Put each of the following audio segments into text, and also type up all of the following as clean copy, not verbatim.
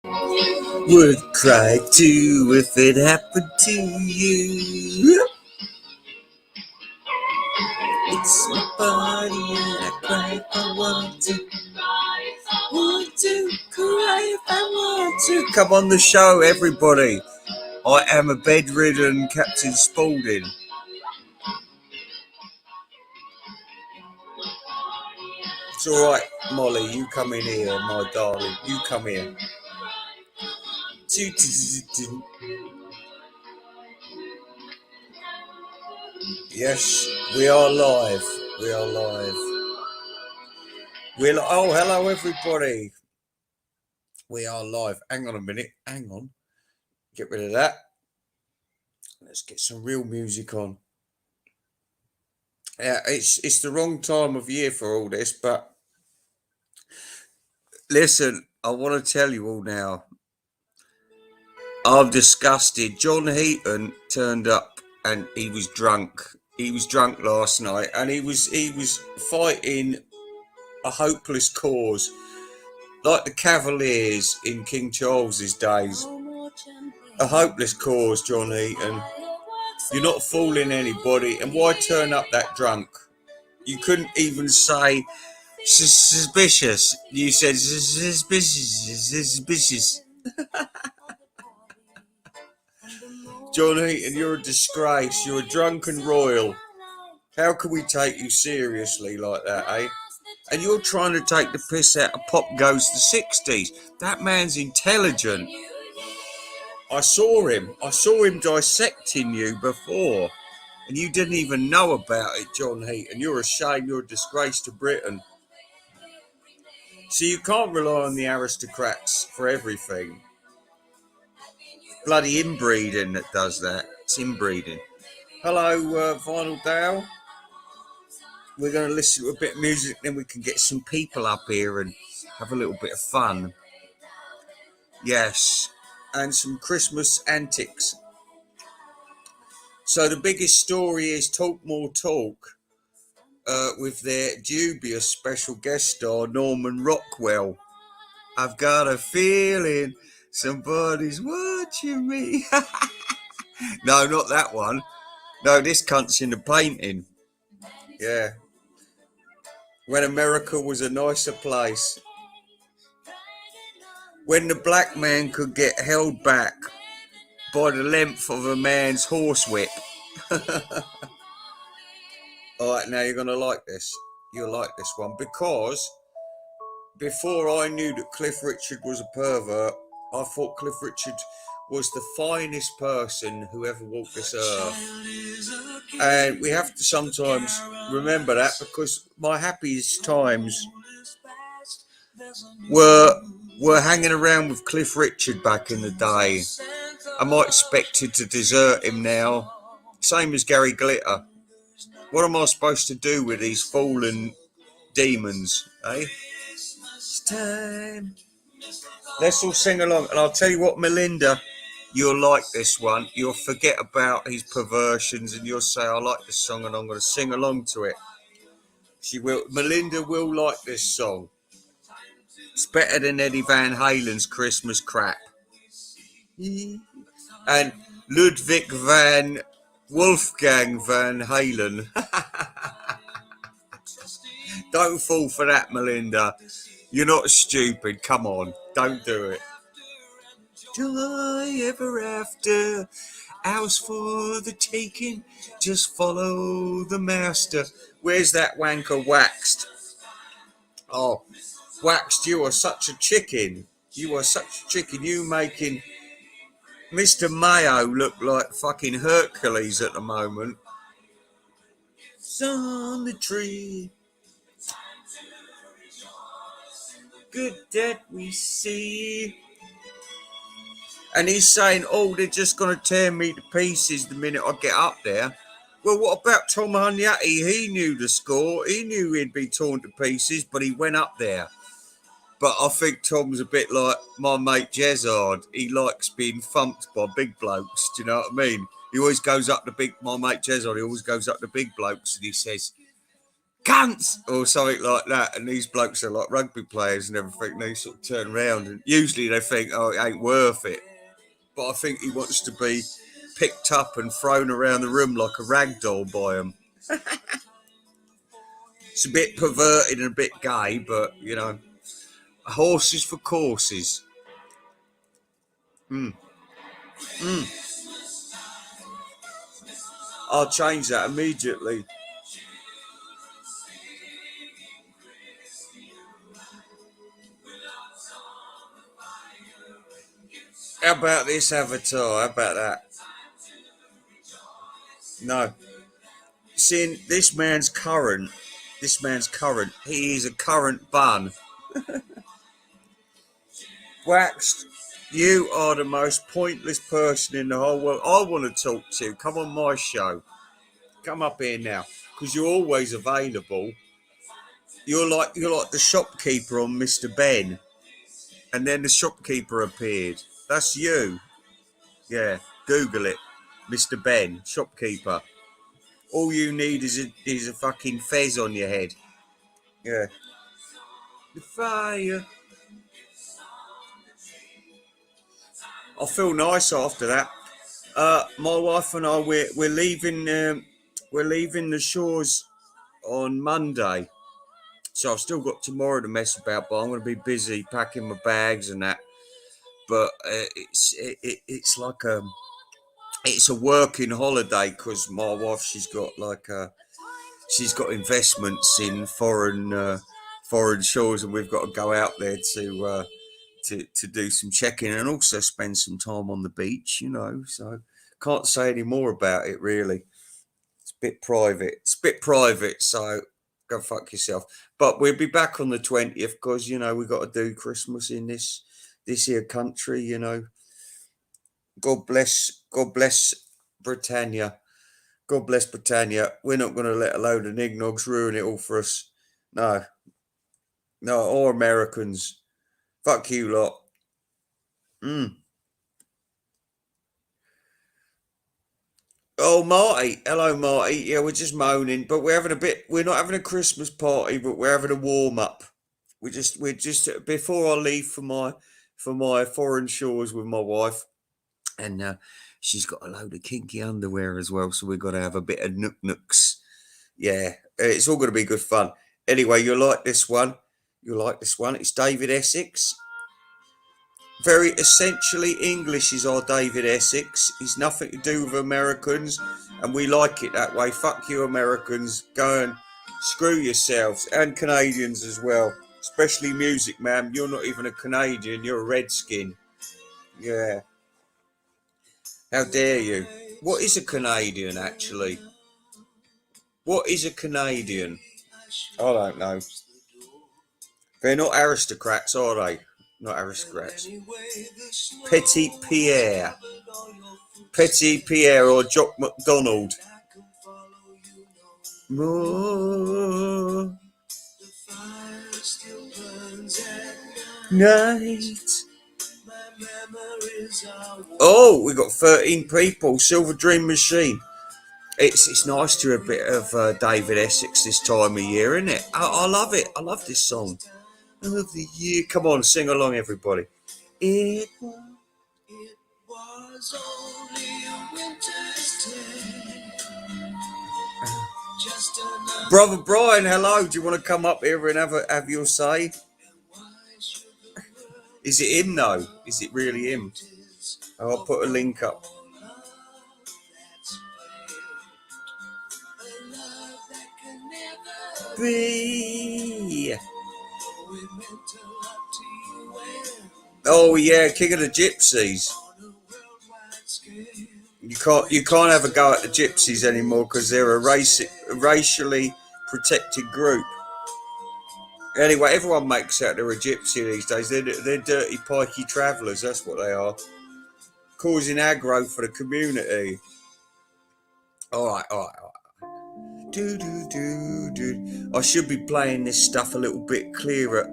Would cry too if it happened to you. It's my body and I cry if I want to. Want to cry if I want to. Come on the show, everybody. I am a bedridden Captain Spaulding. It's all right, Molly. You come in here, my darling. You come here. Yes, we are live. We are live. Oh, hello, everybody. We are live. Hang on a minute. Hang on. Get rid of that. Let's get some real music on. Yeah, it's the wrong time of year for all this, but listen, I want to tell you all now. I'm disgusted. John Heaton turned up and he was drunk. He was drunk last night and he was fighting a hopeless cause. Like the Cavaliers in King Charles's days. A hopeless cause, John Heaton. You're not fooling anybody. And why turn up that drunk? You couldn't even say suspicious. You said suspicious. John Heaton, you're a disgrace. You're a drunken royal. How can we take you seriously like that, eh? And you're trying to take the piss out of Pop Goes the 60s. That man's intelligent. I saw him dissecting you before. And you didn't even know about it, John Heaton. You're a shame. You're a disgrace to Britain. So you can't rely on the aristocrats for everything. Bloody inbreeding that does that. It's inbreeding. Hello, Vinyl Dale. We're going to listen to a bit of music, then we can get some people up here and have a little bit of fun. Yes, and some Christmas antics. So the biggest story is Talk More Talk with their dubious special guest star, Norman Rockwell. I've got a feeling somebody's watching me. No, not that one. No, this cunt's in the painting. Yeah. When America was a nicer place. When the black man could get held back by the length of a man's horsewhip. All right, now you're going to like this. You'll like this one. Because before I knew that Cliff Richard was a pervert, I thought Cliff Richard was the finest person who ever walked this earth. And we have to sometimes remember that, because my happiest times were hanging around with Cliff Richard back in the day. I'm not expected to desert him now. Same as Gary Glitter. What am I supposed to do with these fallen demons, eh? It's time. Let's all sing along. And I'll tell you what, Melinda, you'll like this one. You'll forget about his perversions and you'll say, I like this song and I'm going to sing along to it. She will. Melinda will like this song. It's better than Eddie Van Halen's Christmas crap. And Ludwig van Wolfgang Van Halen. Don't fall for that, Melinda. You're not stupid. Come on. Don't do it. Joy ever after. Ours for the taking. Just follow the master. Where's that wanker Waxed? Oh, Waxed, you are such a chicken. You are such a chicken. You making Mr. Mayo look like fucking Hercules at the moment. It's on the tree. Good that we see. And he's saying, oh, they're just going to tear me to pieces the minute I get up there. Well, what about Tom Hunyati? He knew the score. He knew he'd be torn to pieces, but he went up there. But I think Tom's a bit like my mate Jezard. He likes being thumped by big blokes. Do you know what I mean? He always goes up to my mate Jezard, he always goes up to big blokes and he says, cunts or something like that. And these blokes are like rugby players and everything. They sort of turn around and usually they think, oh, it ain't worth it. But I think he wants to be picked up and thrown around the room like a rag doll by them. It's a bit perverted and a bit gay, but you know, horses for courses. Mm. Mm. I'll change that immediately. How about this avatar? How about that? No. Seeing this man's current. This man's current. He is a current bun. Waxed. You are the most pointless person in the whole world. I want to talk to. Come on my show. Come up here now, because you're always available. You're like the shopkeeper on Mr. Ben, and then the shopkeeper appeared. That's you. Yeah, Google it, Mr. Ben, shopkeeper. All you need is a fucking fez on your head. Yeah. The fire. I feel nice after that. My wife and I we're leaving the shores on Monday. So I've still got tomorrow to mess about, but I'm going to be busy packing my bags and that. But it's like it's a working holiday because my wife she's got investments in foreign shores, and we've got to go out there to do some checking and also spend some time on the beach. You know, so can't say any more about it really. It's a bit private. It's a bit private, so go fuck yourself. But we'll be back on the 20th because you know we got to do Christmas in this here country. You know, God bless Britannia. God bless Britannia. We're not going to let a load of nignogs ruin it all for us. No, no, or Americans. Fuck you lot. Mm. Oh, Marty. Hello, Marty. Yeah, we're just moaning, but we're not having a Christmas party, but we're having a warm up. We're just before I leave for my foreign shores with my wife, and she's got a load of kinky underwear as well, so we've got to have a bit of nooks. Yeah, it's all going to be good fun. Anyway, you'll like this one. You'll like this one. It's David Essex. Very essentially English is our David Essex. He's nothing to do with Americans, and we like it that way. Fuck you, Americans. Go and screw yourselves, and Canadians as well. Especially music, man. You're not even a Canadian. You're a redskin. Yeah. How dare you? What is a Canadian, actually? What is a Canadian? I don't know. They're not aristocrats, are they? Not aristocrats. Petit Pierre. Petit Pierre or Jock McDonald. More night. Oh, we got 13 people. Silver Dream Machine. It's nice to hear a bit of David Essex this time of year, isn't it? I love it. I love this song. Of the year. Come on, sing along, everybody. It was only a winter's day. Brother Brian, hello. Do you want to come up here and have your say? Is it him though? Is it really him? Oh, I'll put a link up. Be. Oh yeah, King of the Gypsies. You can't have a go at the Gypsies anymore because they're a racially protected group. Anyway, everyone makes out they're a gypsy these days. They're dirty, pikey travellers. That's what they are, causing aggro for the community. All right. Do. I should be playing this stuff a little bit clearer,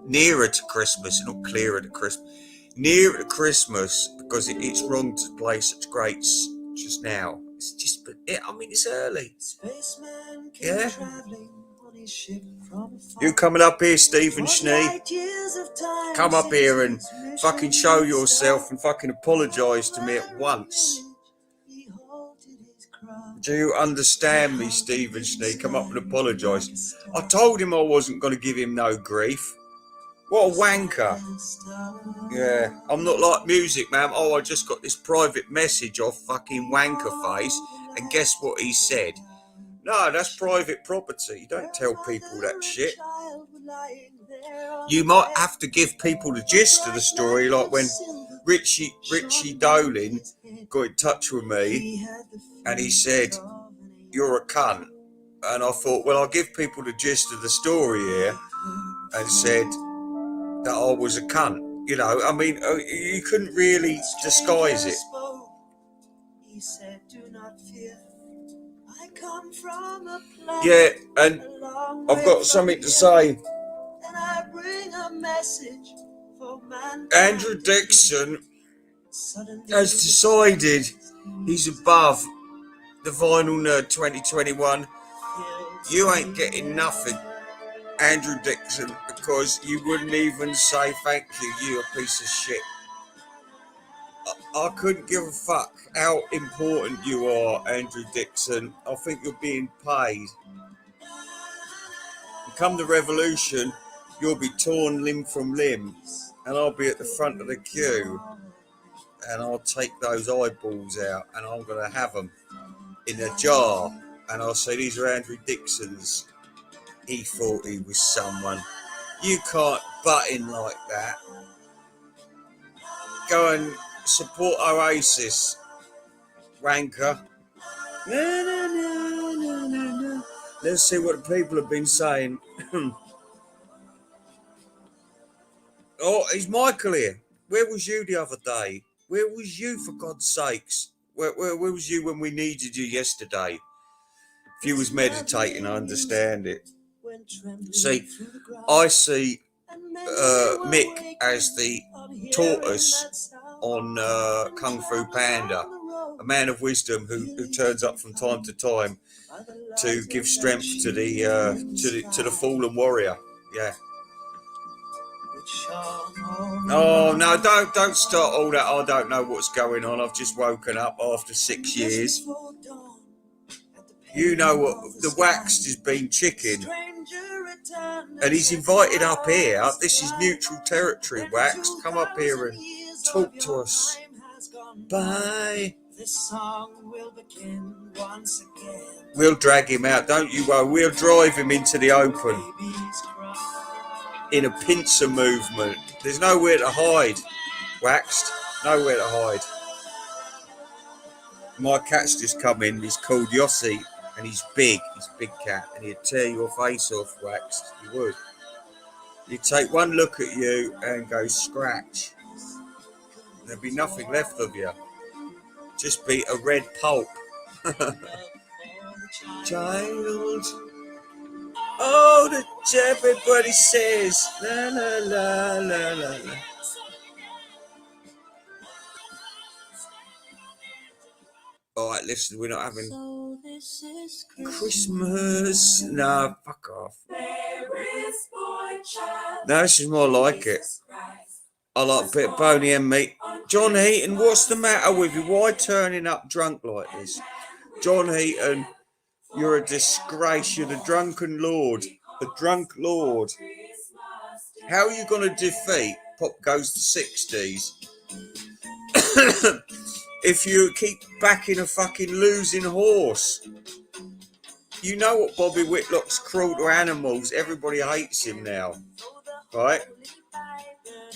nearer to Christmas, not clearer to Christmas. Nearer to Christmas, because it's wrong to play such greats just now. It's just, I mean, it's early. Yeah. You coming up here, Stephen Schnee? Come up here and fucking show yourself and fucking apologise to me at once. Do you understand me, Stephen Schnee? Come up and apologise. I told him I wasn't going to give him no grief. What a wanker. Yeah, I'm not like music, man. Oh, I just got this private message off fucking wanker face, and guess what he said? No, that's private property. You don't tell people that shit. You might have to give people the gist of the story, like when Richie Dolin got in touch with me and he said, "You're a cunt." And I thought, well, I'll give people the gist of the story here, and said that I was a cunt. You know, I mean, you couldn't really disguise it. Yeah, and I've got something to say. Andrew Dixon has decided he's above the Vinyl Nerd 2021. You ain't getting nothing, Andrew Dixon, because you wouldn't even say thank you, you a piece of shit. I couldn't give a fuck how important you are, Andrew Dixon. I think you're being paid. Come the revolution, you'll be torn limb from limb, and I'll be at the front of the queue, and I'll take those eyeballs out, and I'm going to have them in a jar, and I'll say, these are Andrew Dixon's. He thought he was someone. You can't butt in like that. Go and support Oasis, wanker. No. Let's see what the people have been saying. Oh, is Michael here? Where was you the other day? Where was you, for God's sakes? Where was you when we needed you yesterday? If you was meditating, I understand it. See, I see Mick as the tortoise on Kung Fu Panda, a man of wisdom who turns up from time to time to give strength to the fallen warrior. Yeah. Oh no! Don't start all that. I don't know what's going on. I've just woken up after 6 years. You know what? The waxed has been chicken, and he's invited up here. This is neutral territory. Waxed, come up here and talk to us. Bye. We'll drag him out, don't you worry. We'll drive him into the open in a pincer movement. There's nowhere to hide, Waxed. Nowhere to hide. My cat's just come in. He's called Yossi, and he's big. He's a big cat, and he'd tear your face off, Waxed. He would. He'd take one look at you and go scratch. There'd be nothing left of you. Just be a red pulp. Child. Oh, everybody says la la la la la la. Alright, listen, we're not having Christmas. No, fuck off. No, this is more like it. I like a bit of Boney M, mate. John Heaton, what's the matter with you? Why turning up drunk like this? John Heaton, you're a disgrace. You're the drunken lord. The drunk lord. How are you going to defeat Pop Goes to 60s if you keep backing a fucking losing horse? You know what Bobby Whitlock's cruel to animals. Everybody hates him now. Right?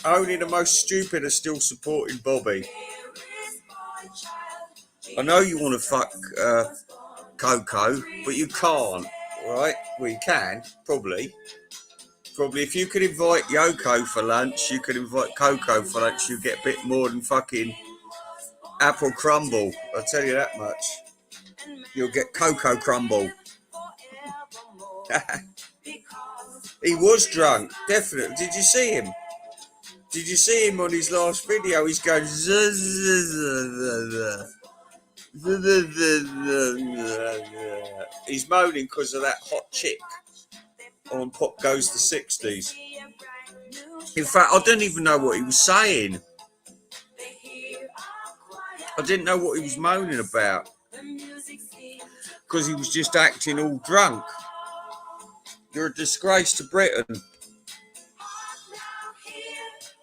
Only the most stupid are still supporting Bobby. I know you want to fuck Coco, but you can't, right? Well, you can, probably. Probably if you could invite Yoko for lunch, you could invite Coco for lunch, you'd get a bit more than fucking apple crumble. I'll tell you that much. You'll get Coco crumble. He was drunk, definitely. Did you see him? Did you see him on his last video? He's going he's moaning because of that hot chick. on Pop Goes the 60s. In fact, I didn't even know what he was saying. I didn't know what he was moaning about because he was just acting all drunk. You're a disgrace to Britain.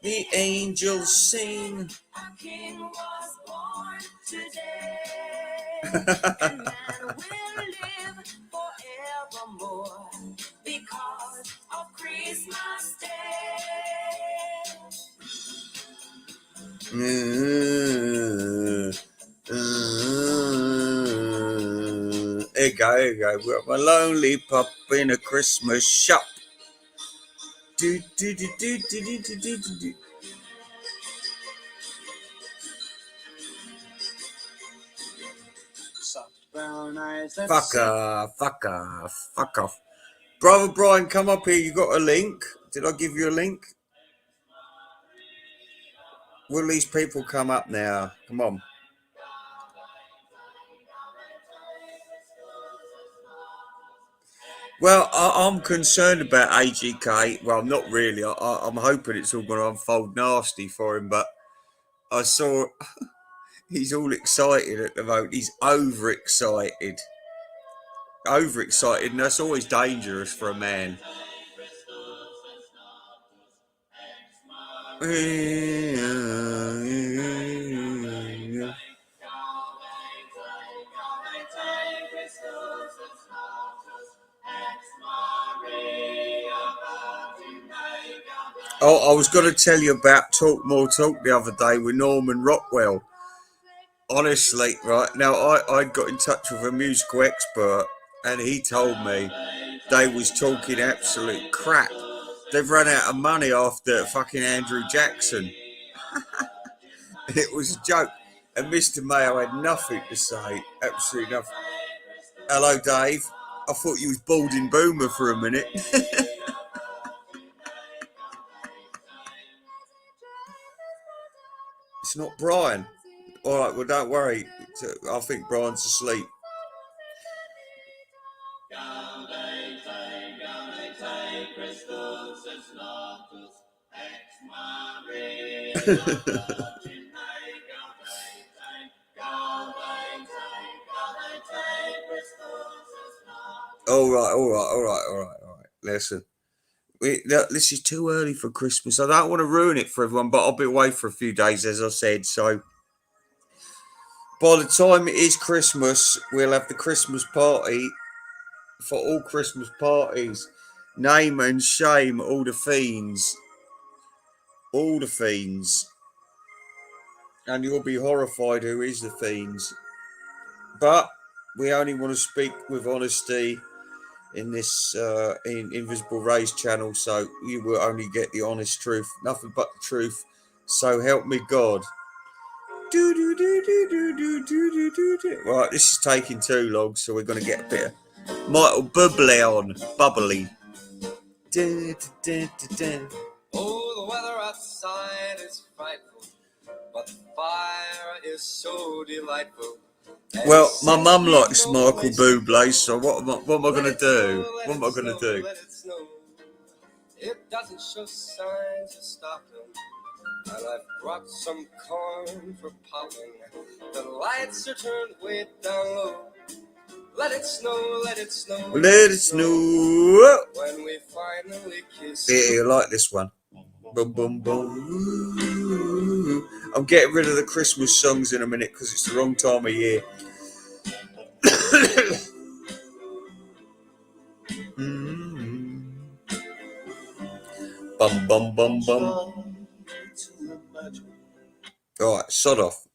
The angels sing. Here you go. We're a lonely pup in a Christmas shop. Do, do, do, do, do, do, do, do, do. Fuck off. Brother Brian, come up here. You got a link? Did I give you a link? Will these people come up now? Come on. Well, I'm concerned about AGK. Well, I'm not really. I'm hoping it's all going to unfold nasty for him, but I saw he's all excited at the moment. He's overexcited. And that's always dangerous for a man. Oh, I was going to tell you about Talk More Talk the other day with Norman Rockwell. Honestly, right now, I got in touch with a musical expert, and he told me they was talking absolute crap. They've run out of money after fucking Andrew Jackson. It was a joke, and Mr. Mayo had nothing to say, absolutely nothing. Hello, Dave. I thought you was balding Boomer for a minute. It's not Brian. All right, well, don't worry. I think Brian's asleep. All right. Listen, this is too early for Christmas. I don't want to ruin it for everyone, but I'll be away for a few days, as I said. So by the time it is Christmas, we'll have the Christmas party for all Christmas parties. Name and shame all the fiends. All the fiends. And you'll be horrified who is the fiends. But we only want to speak with honesty in this in Invisible Rays channel, so you will only get the honest truth, nothing but the truth. So help me God. Right, this is taking too long, so we're going to get a bit of Michael Bublé on. Bubbly. Oh, the weather outside is frightful, but the fire is so delightful. Well, my mum likes Michael Bublé, so what am I going to do? What am I going to do? It doesn't show signs of stopping, and I've brought some corn for popping. The lights are turned way down low. Let it snow, let it snow, let it snow. When we finally kiss. Yeah, you like this one. Boom, boom, boom. I'm getting rid of the Christmas songs in a minute because it's the wrong time of year. Bum, bum, bum, bum. All right, sod off.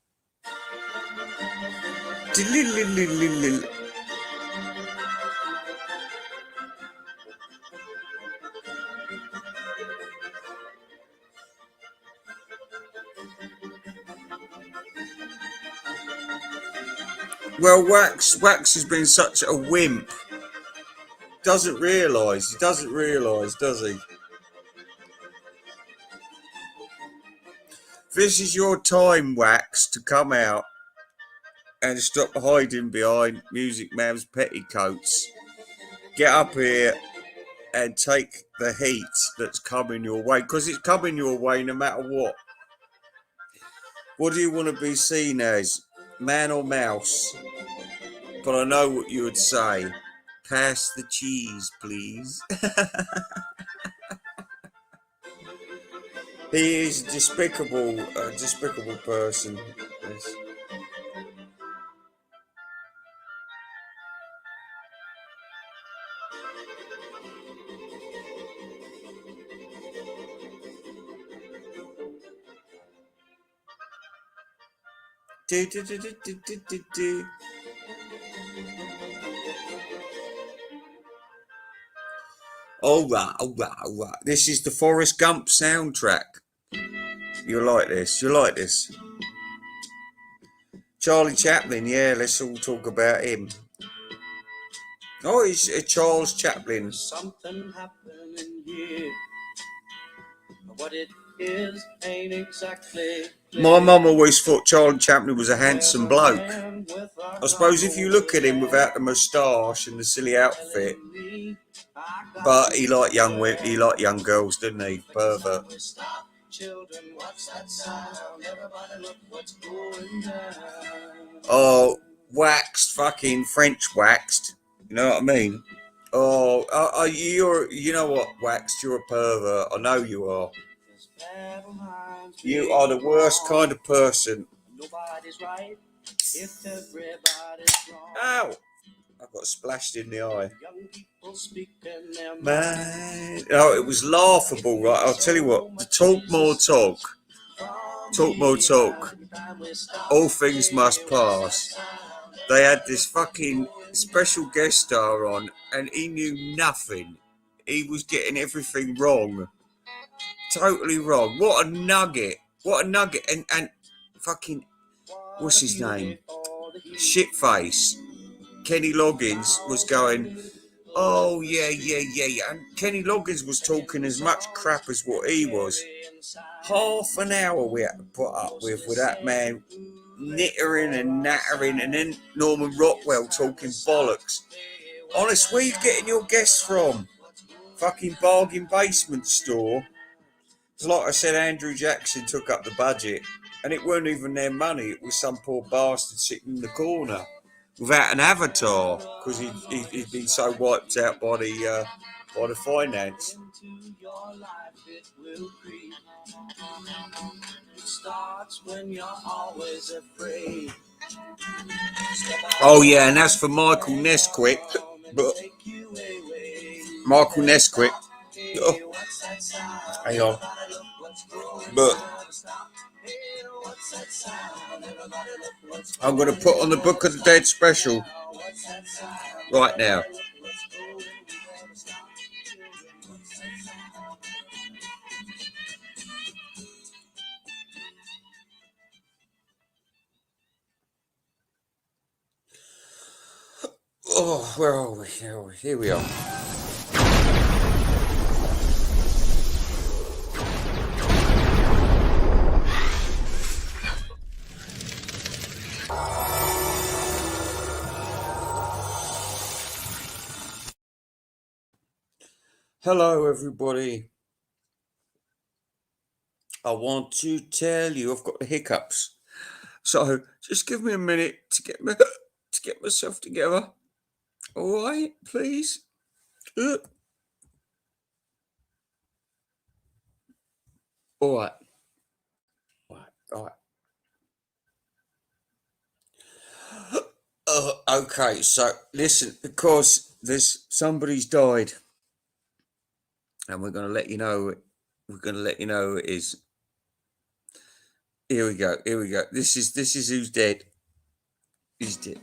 Well, Wax has been such a wimp. He doesn't realise, does he? This is your time, Wax, to come out and stop hiding behind Music Man's petticoats. Get up here and take the heat that's coming your way, because it's coming your way no matter what. What do you want to be seen as, man or mouse? But I know what you would say. Pass the cheese, please. He is despicable, a despicable person. Yes. Do, do, do, do, do, do, do, do. All right, all right, all right. This is the Forrest Gump soundtrack. You like this? You like this? Charlie Chaplin, yeah, let's all talk about him. Oh, he's Charles Chaplin. Something happening here. What it is ain't exactly clear. My mum always thought Charlie Chaplin was a handsome bloke. I suppose if you look at him without the moustache and the silly outfit, but he liked young girls, didn't he? Pervert. Children, watch that sound. Everybody look what's going down. Oh, waxed, fucking French waxed. You know what I mean? Oh, you know what, waxed? You're a pervert. I know you are. You are the worst kind of person. Nobody's right if everybody's wrong. Ow! I got splashed in the eye. Young people speaking their Man, oh, it was laughable, right? I'll tell you what. The talk more talk. Talk more talk. All things must pass. They had this fucking special guest star on, and he knew nothing. He was getting everything wrong. Totally wrong. What a nugget. What a nugget. And fucking, what's his name? Shitface. Kenny Loggins was going, oh, yeah. And Kenny Loggins was talking as much crap as what he was. Half an hour we had to put up with that man knittering and nattering, and then Norman Rockwell talking bollocks. Honest, where you getting your guests from? Fucking bargain basement store. Like I said, Andrew Jackson took up the budget, and it weren't even their money. It was some poor bastard sitting in the corner without an avatar, because he'd been so wiped out by the finance. Oh yeah, and that's for Michael Nesquik. But Michael Nesquik. Oh, hang on. But I'm going to put on the Book of the Dead special right now. Oh, where are we? Here we are. Hello, everybody. I want to tell you I've got the hiccups. So just give me a minute to get myself together. All right, please. All right. Okay, so listen, because somebody's died, and we're going to let you know. We're going to let you know who it is. Here we go. This is who's dead. He's dead.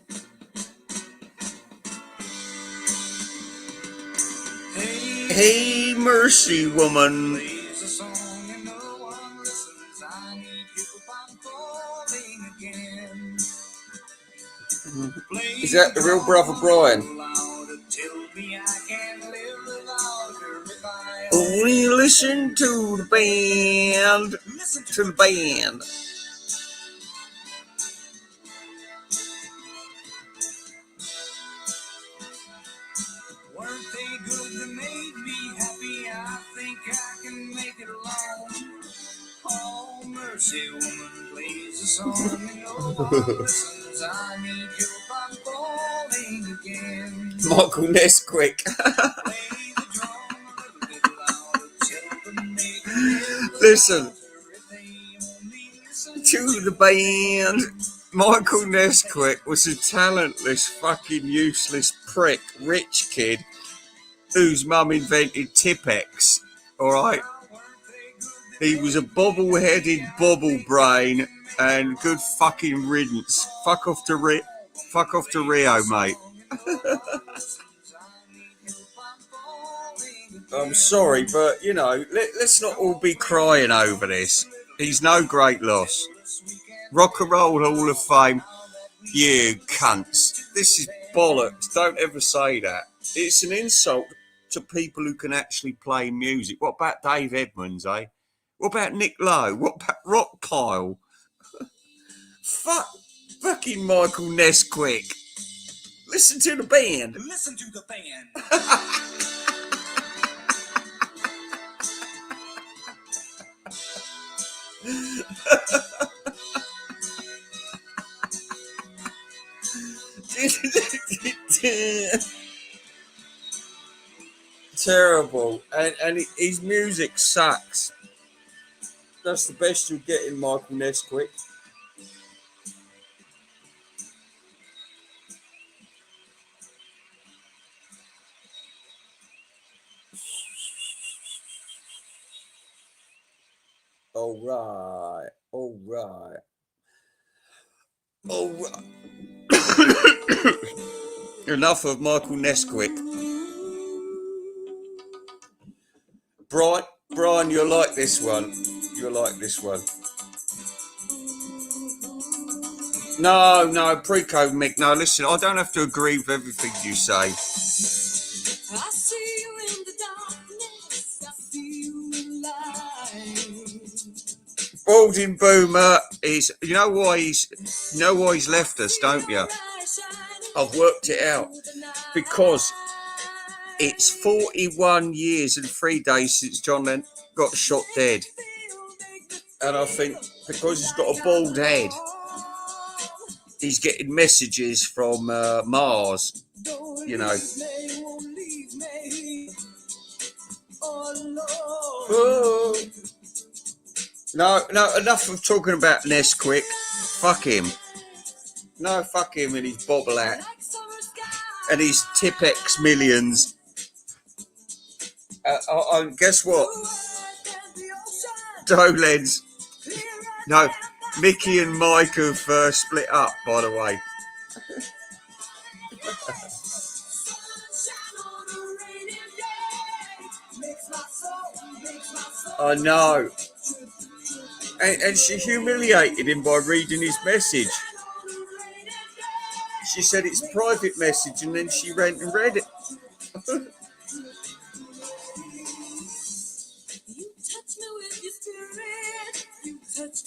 Hey, mercy, woman. Is that the real brother Brian? Only listen to the band. To the band. Weren't they good? They made me mercy, woman, plays a song and no one listens. I need help, I'm falling again. Michael Nesquik. Play the drum a little bit louder, children make a Listen if they only listen to the band. Michael Nesquik was a talentless, fucking useless prick, rich kid whose mum invented Tipex. Alright? He was a bobble-headed bobble brain, and good fucking riddance. Fuck off to Rio, mate. I'm sorry, but you know, let's not all be crying over this. He's no great loss. Rock and Roll Hall of Fame, you cunts. This is bollocks. Don't ever say that. It's an insult to people who can actually play music. What about Dave Edmunds, eh? What about Nick Lowe? What about Rockpile? Fucking Michael Nesquik. Listen to the band. Listen to the band. Terrible. And his music sucks. That's the best you'll get in Michael Nesquik. All right. Enough of Michael Nesquik. Brian, you'll like this one. No, pre-code Mick. No, listen, I don't have to agree with everything you say. I see you in the darkness, I see you in light. Balding Boomer is, you know why he's left us, don't you? I've worked it out. Because it's 41 years and 3 days since John Lennon got shot dead. And I think because he's got a bald head, he's getting messages from Mars, you know. Oh. No, enough of talking about Nesquik. Fuck him. No, fuck him and his bobble hat. And his Tipex millions. Guess what? Dolens. No, Mickey and Mike have split up, by the way. I know. And she humiliated him by reading his message. She said it's a private message, and then she went and read it.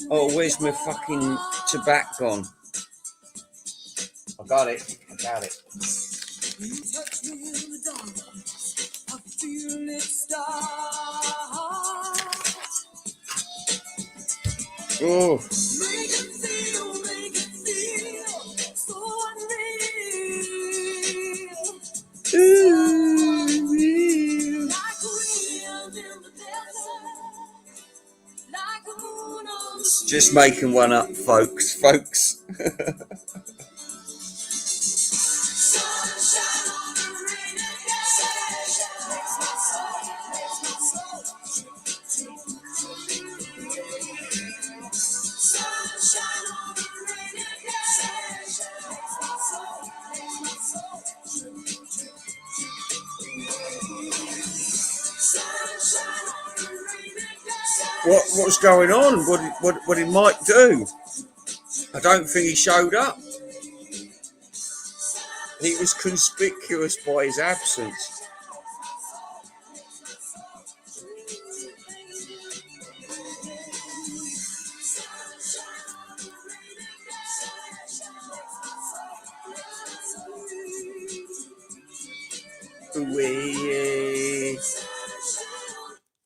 Oh, where's my fucking tobacco gone? I got it. You touch me in the dark, I feel it start. Oh. Make it feel so unreal. Like a wind in the desert, like a moon on the sea. Just making one up, folks. Sunshine on the rainy day. Makes my soul. Sunshine on the rainy day. Makes my soul. Sunshine on the rainy day. What's going on? What did Mike do? I don't think he showed up. He was conspicuous by his absence.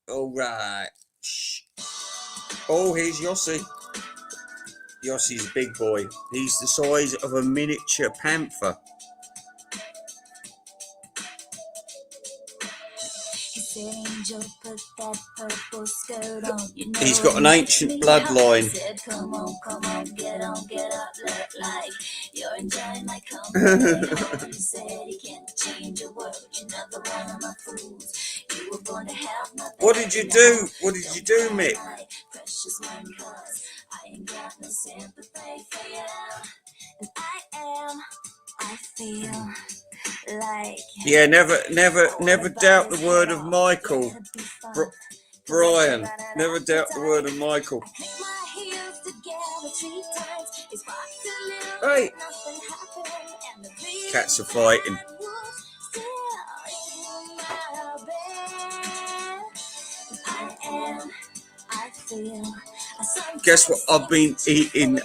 All right. Oh, here's Yossi. Yossi's a big boy. He's the size of a miniature panther. He's got an ancient bloodline. Come on, get up, look like you're enjoying my company. He said he can't change a word. You're not the one of my fools. You were born to have nothing. What did you do? What did you do, Mick? Precious one, cause I ain't got no sympathy for you. And I feel like, yeah, never doubt the word of Michael. Brian, never doubt the word of Michael. Hey, cats are fighting. Guess what? I've been eating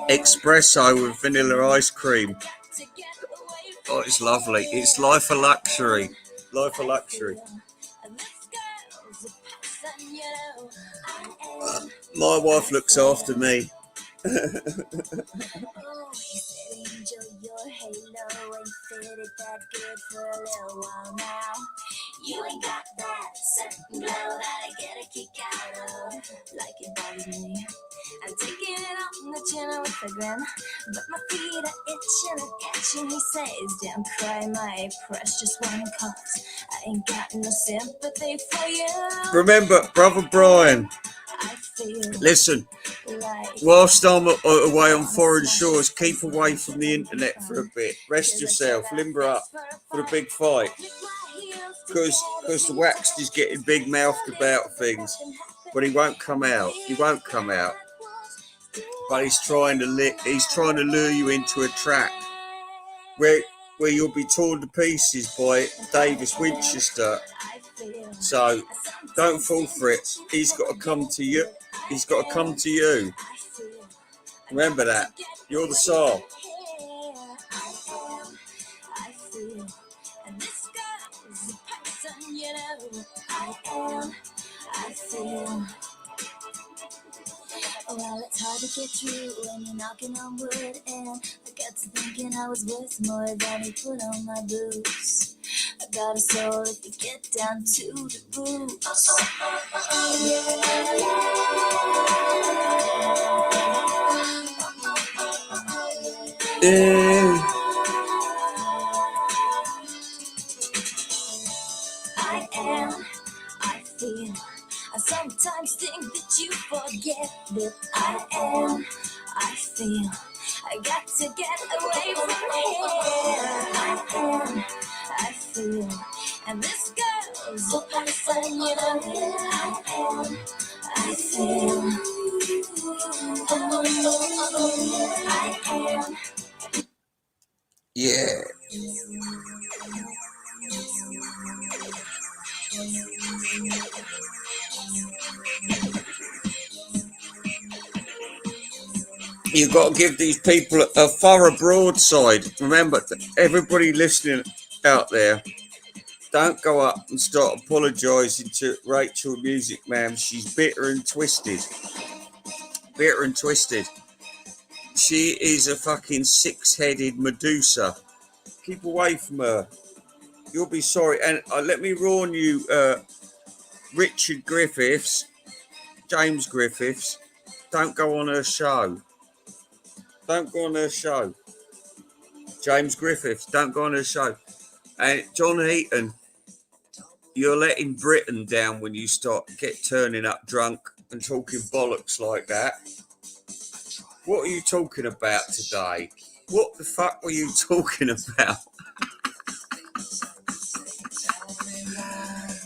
espresso with vanilla ice cream. Oh, it's lovely. It's life of luxury. Life of luxury. My wife looks after me. You ain't got that certain glow that I get a kick out of. Like it bothers me. I'm taking it on the chin with a grin, but my feet are itching and itching. He says, "Don't cry, my precious one, cause I ain't got no sympathy for you." Remember, brother Brian, listen, whilst I'm away on foreign shores, keep away from the internet for a bit. Rest yourself, limber up for the big fight. Because the waxed is getting big mouthed about things, but he won't come out. He won't come out. But he's trying to lure you into a trap where you'll be torn to pieces by Davis Winchester. So don't fall for it. He's got to come to you. He's got to come to you. Remember that. You're the Tsar. I feel. Well, it's hard to get through when you're knocking on wood, and I got to thinking I was worth more than he put on my boots. I got a soul if you get down to the roots. Yeah. I feel. I sometimes think that you forget that I feel. I got to get away from here. I feel. And this girl's a person, you know. I feel. I am. Yeah. You've got to give these people a thorough broadside. Remember, everybody listening out there, don't go up and start apologising to Rachel Music Man. She's bitter and twisted. Bitter and twisted. She is a fucking six-headed Medusa. Keep away from her. You'll be sorry. And let me warn you, Richard Griffiths, James Griffiths, don't go on her show. Don't go on her show. James Griffiths, don't go on her show. And John Heaton, you're letting Britain down when you turning up drunk and talking bollocks like that. What are you talking about today? What the fuck were you talking about?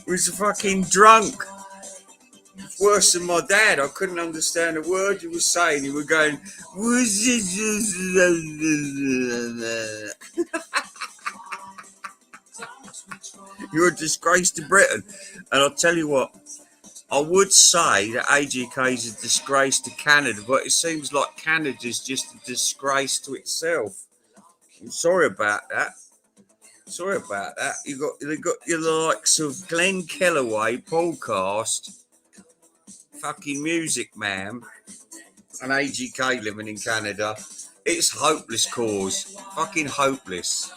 He was fucking drunk. Worse than my dad. I couldn't understand a word you were saying. You were going, you're a disgrace to Britain. And I'll tell you what, I would say that AGK is a disgrace to Canada, but it seems like Canada's just a disgrace to itself. I'm sorry about that. Sorry about that. They got your likes of Glenn Kellaway, Paulcast, fucking Music Man and AGK living in Canada. It's hopeless cause. Fucking hopeless.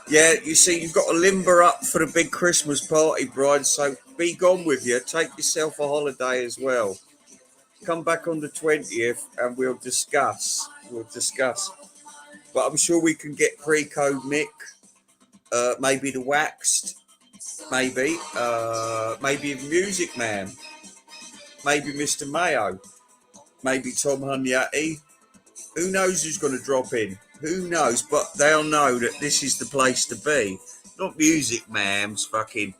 Yeah, you see, you've got to limber up for the big Christmas party, bride, so be gone with you. Take yourself a holiday as well. Come back on the 20th and we'll discuss. But I'm sure we can get pre-code Mick, maybe the Waxed, maybe Music Man, maybe Mr. Mayo, maybe Tom Hunyati. Who knows who's going to drop in? Who knows? But they'll know that this is the place to be. Not Music Man's fucking,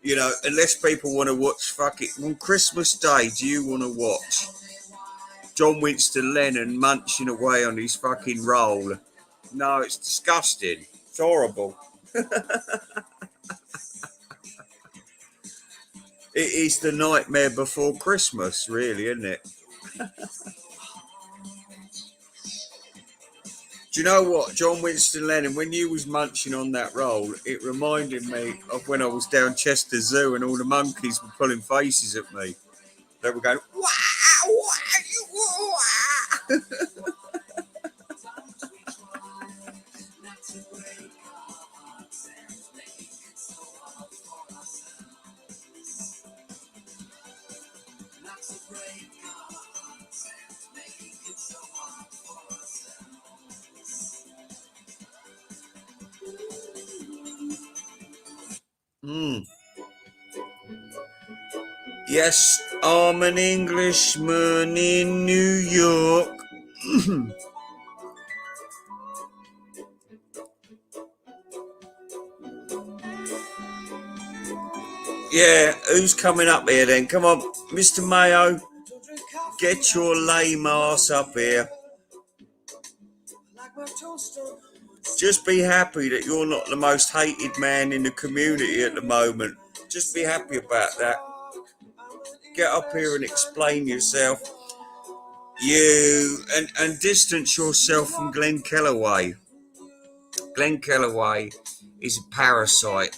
unless people want to watch fucking on Christmas Day. Do you want to watch John Winston Lennon munching away on his fucking roll? No, it's disgusting. It's horrible. It is the nightmare before Christmas, really, isn't it? Do you know what, John Winston Lennon, when you was munching on that roll, it reminded me of when I was down Chester Zoo and all the monkeys were pulling faces at me. They were going, wah, wah, wah. Yes, I'm an Englishman in New York. Yeah, who's coming up here then? Come on, Mr. Mayo, get your lame ass up here. Just be happy that you're not the most hated man in the community at the moment. Just be happy about that. Get up here and explain yourself. You and distance yourself from Glenn Kellaway. Glenn Kellaway is a parasite.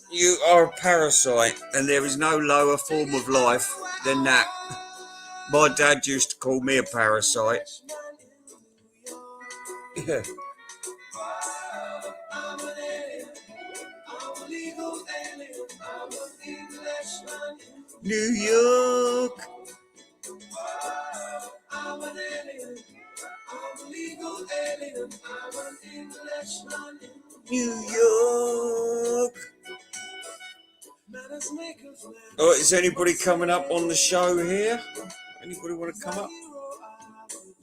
You are a parasite, and there is no lower form of life than that. My dad used to call me a parasite. Yeah. New York. I'm an alien. I'm a legal alien. I'm an Englishman. New York. Oh, is anybody coming up on the show here? Anybody want to come up?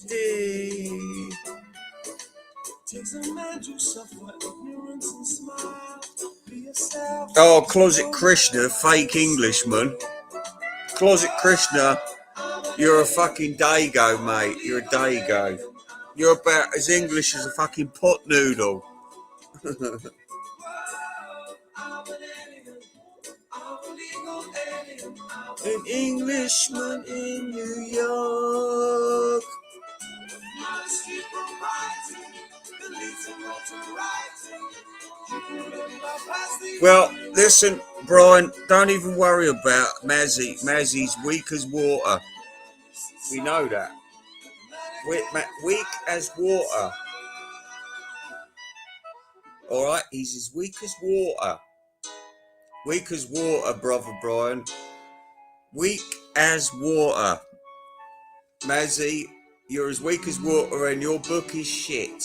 Hey. Oh, Closet Krishna, fake Englishman. Closet Krishna, you're a fucking dago, mate. You're a dago. You're about as English as a fucking pot noodle. An Englishman in New York. Well, listen, Brian, don't even worry about Mazzy. Mazzy's weak as water. We know that. Weak as water. All right, he's as weak as water. Weak as water, brother Brian. Weak as water. Mazzy, you're as weak as water and your book is shit.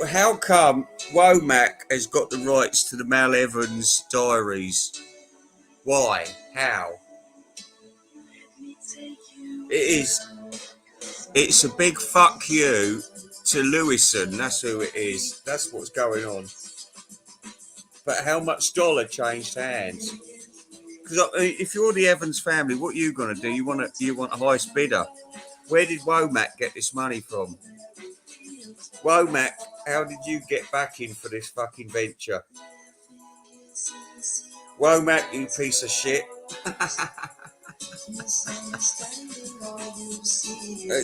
How come Womack has got the rights to the Mal Evans diaries? Why? How? It's a big fuck you to Lewison. That's who it is. That's what's going on. But how much dollar changed hands? Because if you're the Evans family, what are you going to do? You want a highest bidder. Where did Womack get this money from? Womack how did you get back in for this fucking venture? Womack, you piece of shit.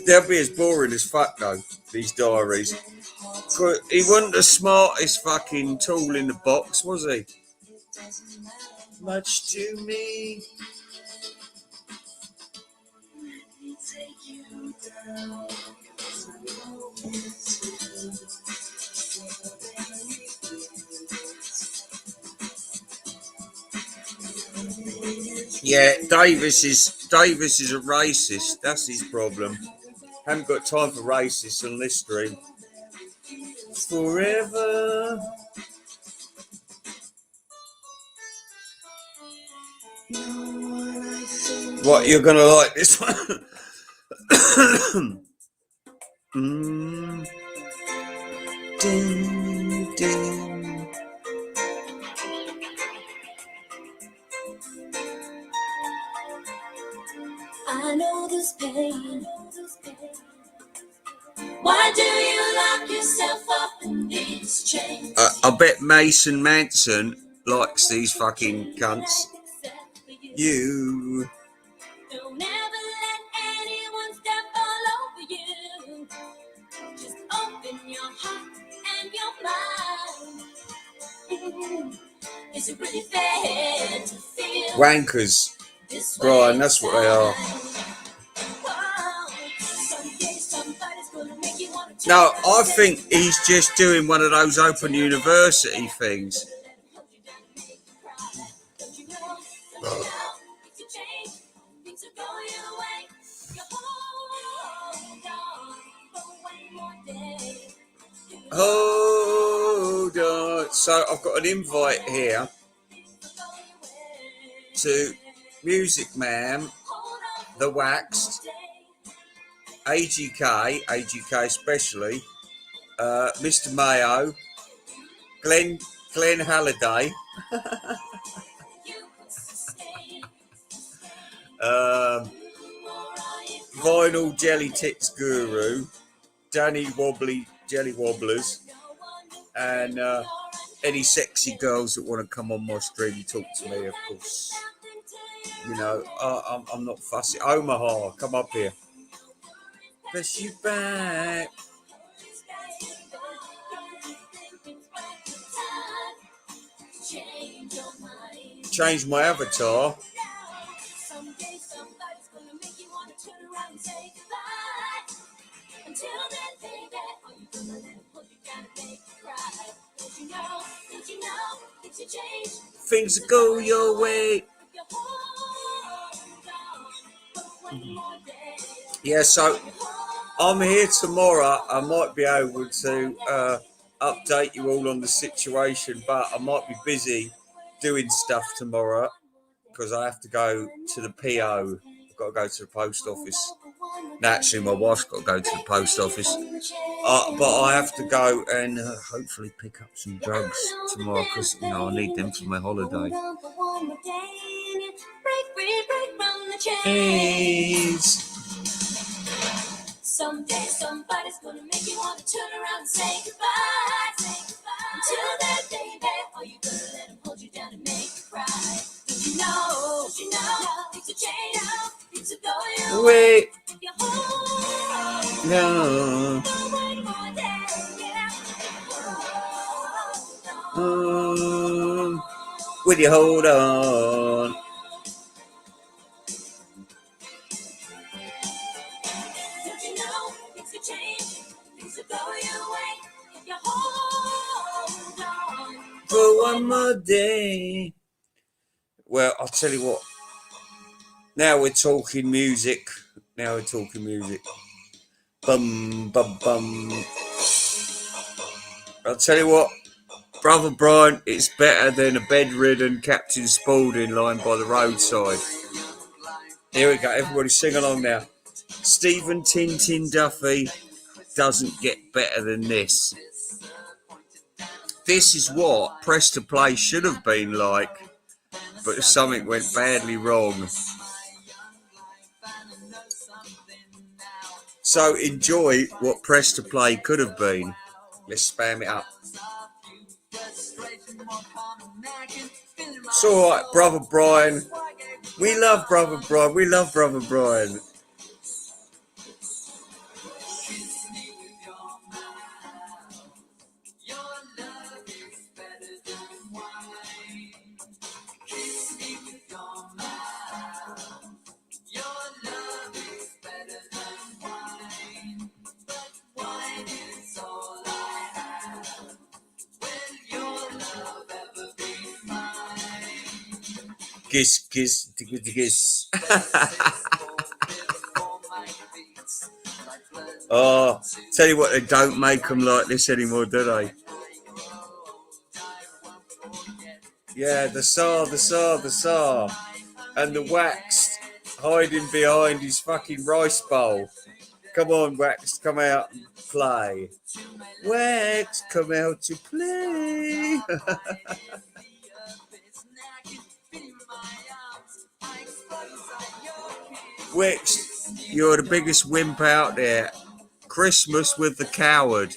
They'll be as boring as fuck though, these diaries. He wasn't the smartest fucking tool in the box, was he? Much to me. Yeah, Davis is a racist. That's his problem. Haven't got time for racists on this stream. Forever. What, you're gonna like this one? Ding, ding. I know this pain. Why do you lock yourself up in these chains? I bet Mason Manson likes these fucking cunts. You. Don't ever let anyone step all over you. Just open your heart and your mind. Is it really fair to feel wankers? Brian, that's what they are. No, I think he's just doing one of those Open University things. Hold on. So I've got an invite here to Music Man, The Waxed, AGK especially, Mr. Mayo, Glenn Halliday, Vinyl Jelly Tits Guru, Danny Wobbly Jelly Wobblers, and any sexy girls that want to come on my stream and talk to me, of course. You know, I'm not fussy. Omaha, come up here. Press you back. Change my avatar. Things go your way. Yeah, so I'm here tomorrow. I might be able to update you all on the situation, but I might be busy doing stuff tomorrow because I have to go to the PO. I've got to go to the post office. No, actually, my wife's got to go to the post office. But I have to go and hopefully pick up some drugs tomorrow because, you know, I need them for my holiday. Please. Someday somebody's gonna make you want to turn around and say goodbye. Until then, baby, are you gonna let him hold you down and make you cry? Don't you know, things will change, things will go your way. If you hold no. One more day, yeah. Will you hold on? For one more day. Well, I'll tell you what. Now we're talking music. Bum, bum, bum. I'll tell you what, Brother Brian, it's better than a bedridden Captain Spaulding lying by the roadside. Here we go. Everybody sing along now. Stephen Tintin Duffy doesn't get better than this. This is what Press to Play should have been like, but something went badly wrong. So enjoy what Press to Play could have been. Let's spam it up. It's all right, brother Brian. We love brother Brian. We love brother Brian. Kiss, kiss, kiss. Oh, tell you what, they don't make them like this anymore, do they? Yeah, the Tsar, and the Waxed hiding behind his fucking rice bowl. Come on, Waxed, come out and play. Waxed, come out to play. Waxed, you're the biggest wimp out there. Christmas with the coward.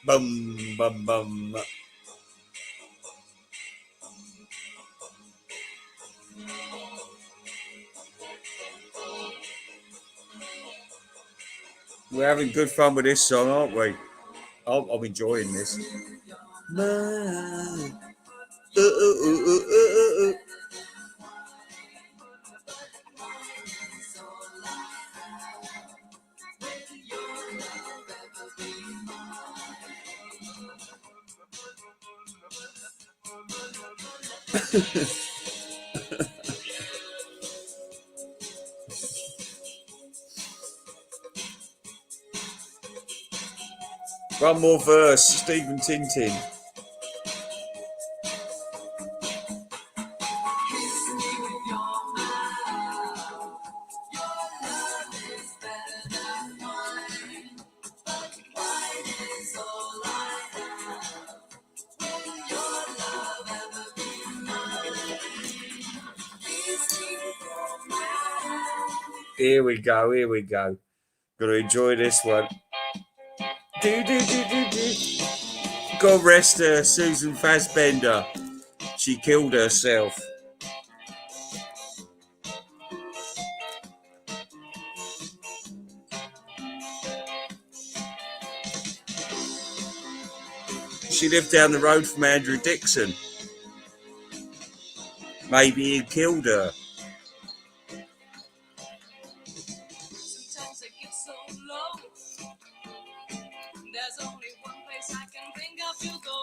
Bum, bum, bum. We're having good fun with this song, aren't we? I'm enjoying this. One more verse, Stephen Tintin. Here we go, here we go. Gotta enjoy this one. God rest her, Susan Fassbender. She killed herself. She lived down the road from Andrew Dixon. Maybe he killed her. Sometimes I get so low. There's only one place I can think of to go.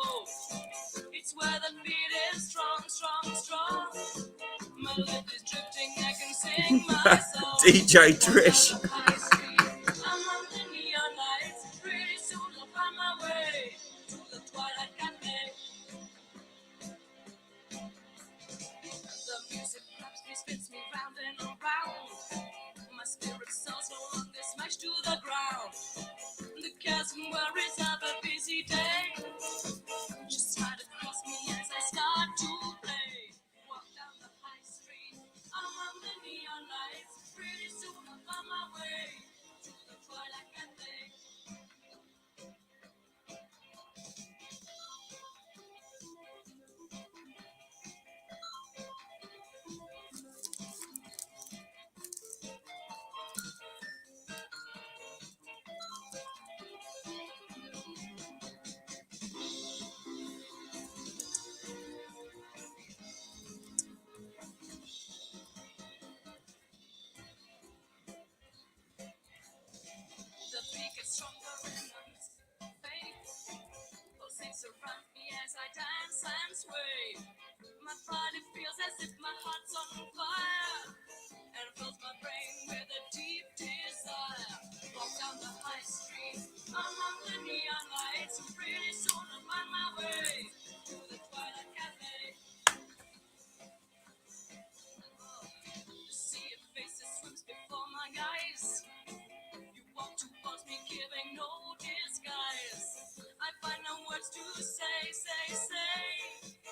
It's where the beat is strong, strong, strong. My lip is drifting, I can sing my song. DJ Trish. I'm on the neon lights. Pretty soon I'll find my way to the twilight cafe. The music grabs me, spins me round and around. My spirit soars no longer smashed to the ground. The cares and worries of a busy day just slide across me as I start to play. Walk down the high street, among the neon lights. Pretty soon I'll find my way to the twilight cafe. The beat gets stronger and unfading. Pulsates around me as I dance and sway. My body feels as if my heart's on fire and fills my brain with a deep desire. Walk down the high street among the neon lights. Pretty soon I'll find my way to the twilight cafe. The sea of faces swims before my eyes. You walk towards me, giving no disguise. I find no words to say, say, say.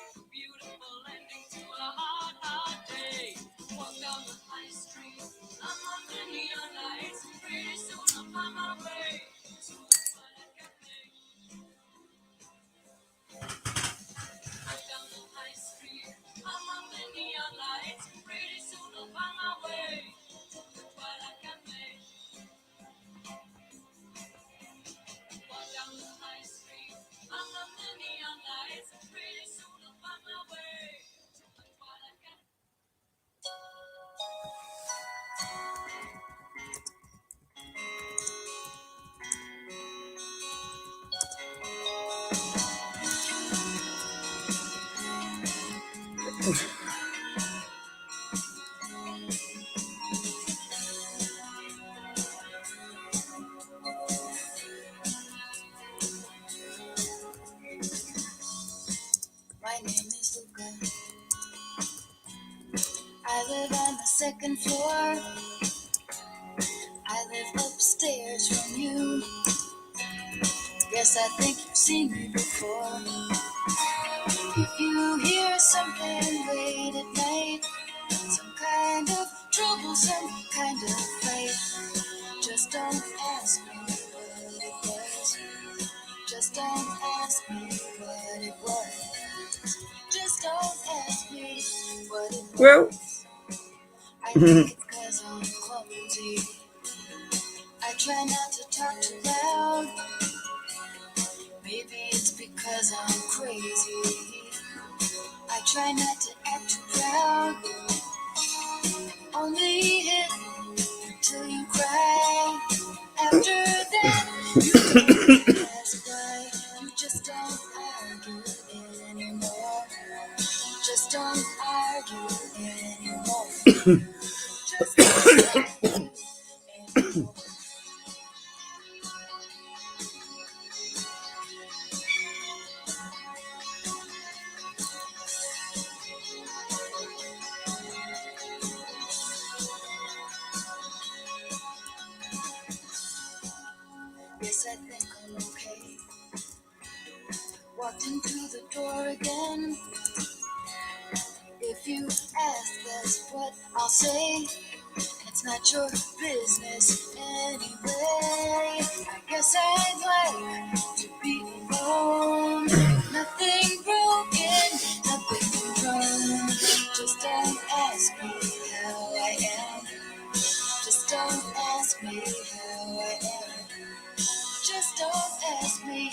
My name is Luca. I live on the second floor. I live upstairs from you. Yes, I think you've seen me before. If you hear something late at night, some kind of trouble, some kind of fight, just don't ask me what it was. Just don't ask me what it was. Just don't ask me what it was. Well, I think it's 'cause I'm clumsy. I try not to talk too loud. Maybe it's because I'm crazy. I try not to act too proud. Only hit till you cry. After that, you don't ask why. You just don't argue anymore. Just don't argue anymore. Just don't argue anymore. Yes, I think I'm okay. Walked into the door again. If you ask, that's what I'll say. It's not your business anyway. I guess I'd like to be alone. Nothing broken, nothing wrong. Just don't ask me how I am. Just don't ask me how I am. Just don't ask me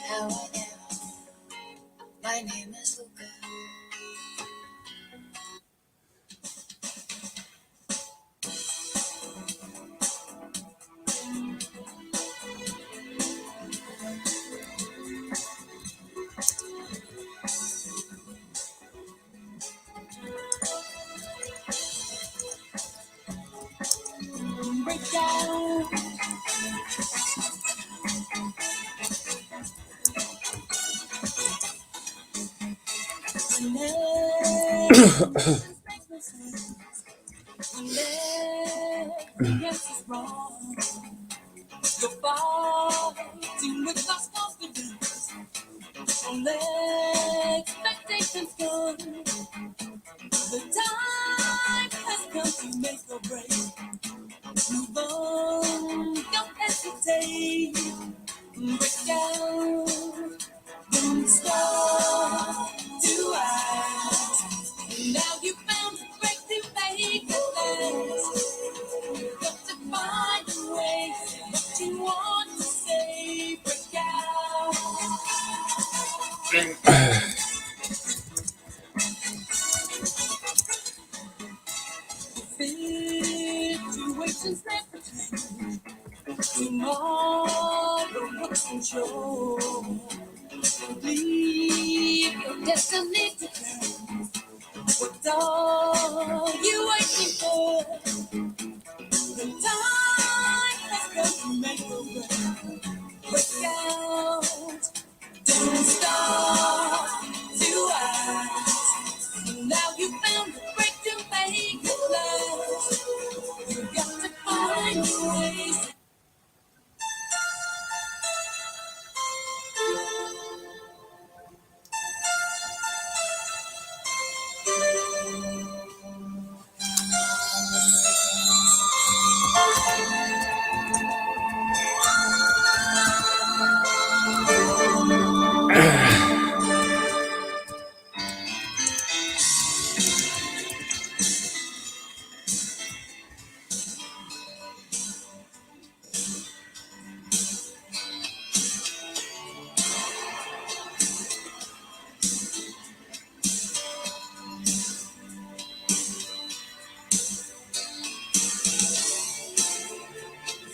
how I am. My name is Luca. Break down. Yes, it's wrong. You're fighting with lost confidence. Don't let expectations go. The time has come to make or break. Move on, don't hesitate. Break down, don't stop to ask. Now you found a break to make it last. You've got to find a way. What you want to say, break out. Situations never change. Tomorrow looks unsure. Leave your destiny to change. What are you waiting for? The time has come to make a way. Break out, don't stop to ask. Now you found a break to make it last. You got to find a way.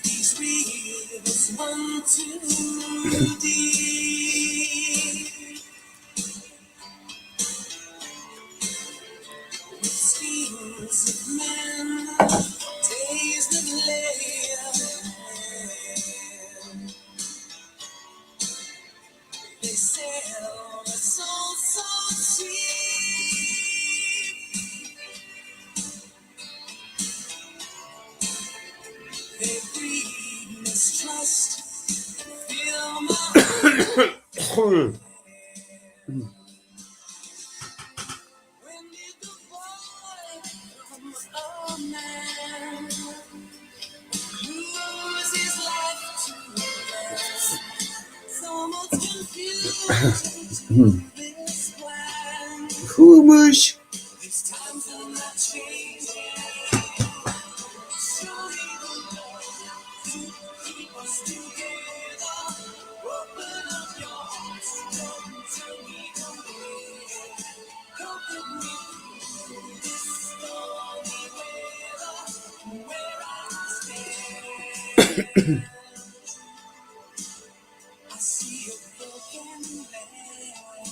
These wheels run too deep. They breed mistrust. Feel my when did the boy become a man? Lose his life to less. So much confusion. This plan. Who much? These times are not changing. Surely the Lord to keep us together. Open up your hearts. Don't turn me away. Comfort me through this stormy weather. Where I stand. I see a broken land.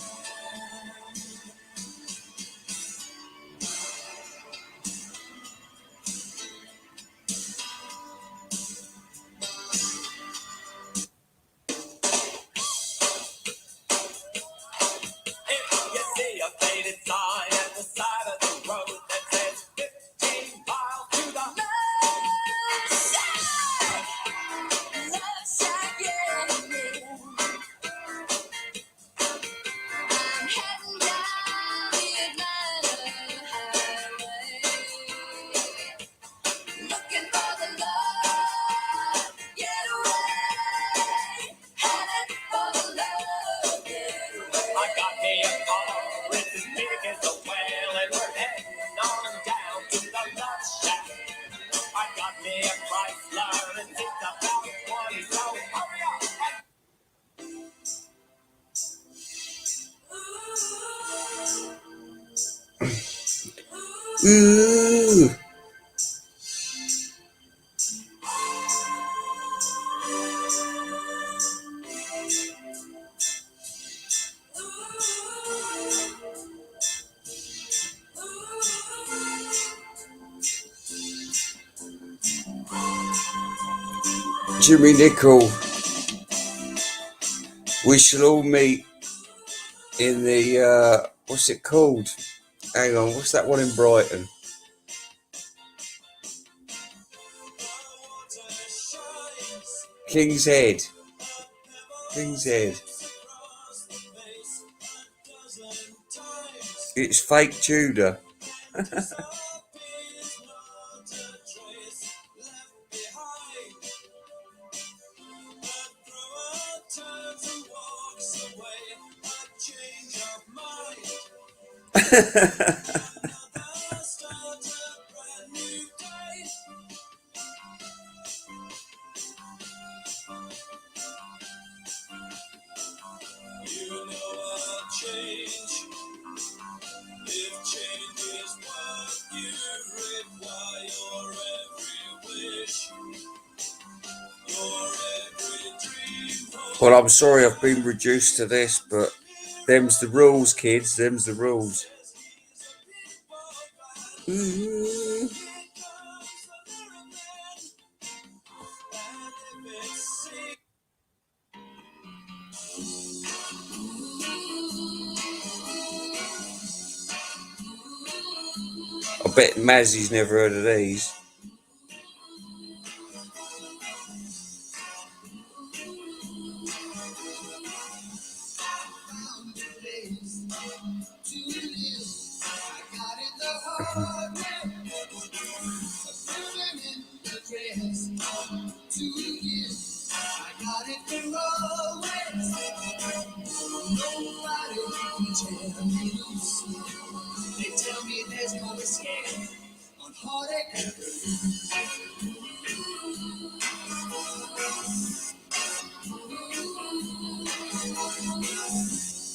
If you see a faded sign at the side of the road that says 15 miles to the left side, yeah. I'm heading down the Atlanta highway, looking for the love getaway, headed for the love getaway. I got me a car with as big as a whale, and we're heading on down to the love shack. I got me a Chrysler, and it's about 20, so hurry up. Ooh. Jimmy Nicol, we shall all meet in the, what's it called? Hang on, what's that one in Brighton? King's Head. King's Head. It's fake Tudor. Well, I'm sorry I've been reduced to this, but them's the rules, kids. Them's the rules. Ooh. I bet Mazzy's never heard of these. They tell me there's no escape on heartache.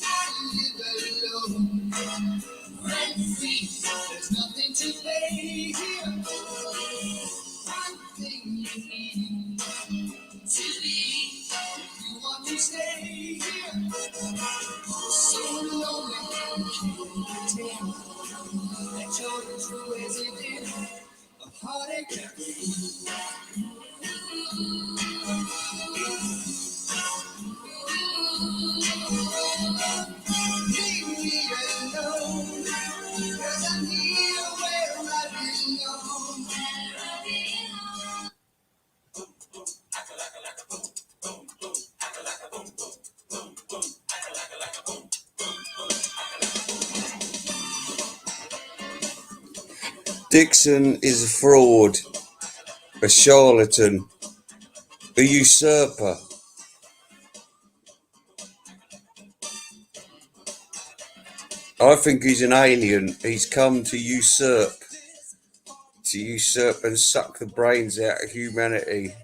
I live alone, rent free. There's nothing to pay here. One thing you need to be if you want to stay here. So lonely you can't pretend that you're the true resident of heartache. Leave me alone, 'cause I'm here where I belong. Dixon is a fraud, a charlatan, a usurper. I think he's an alien. He's come to usurp and suck the brains out of humanity.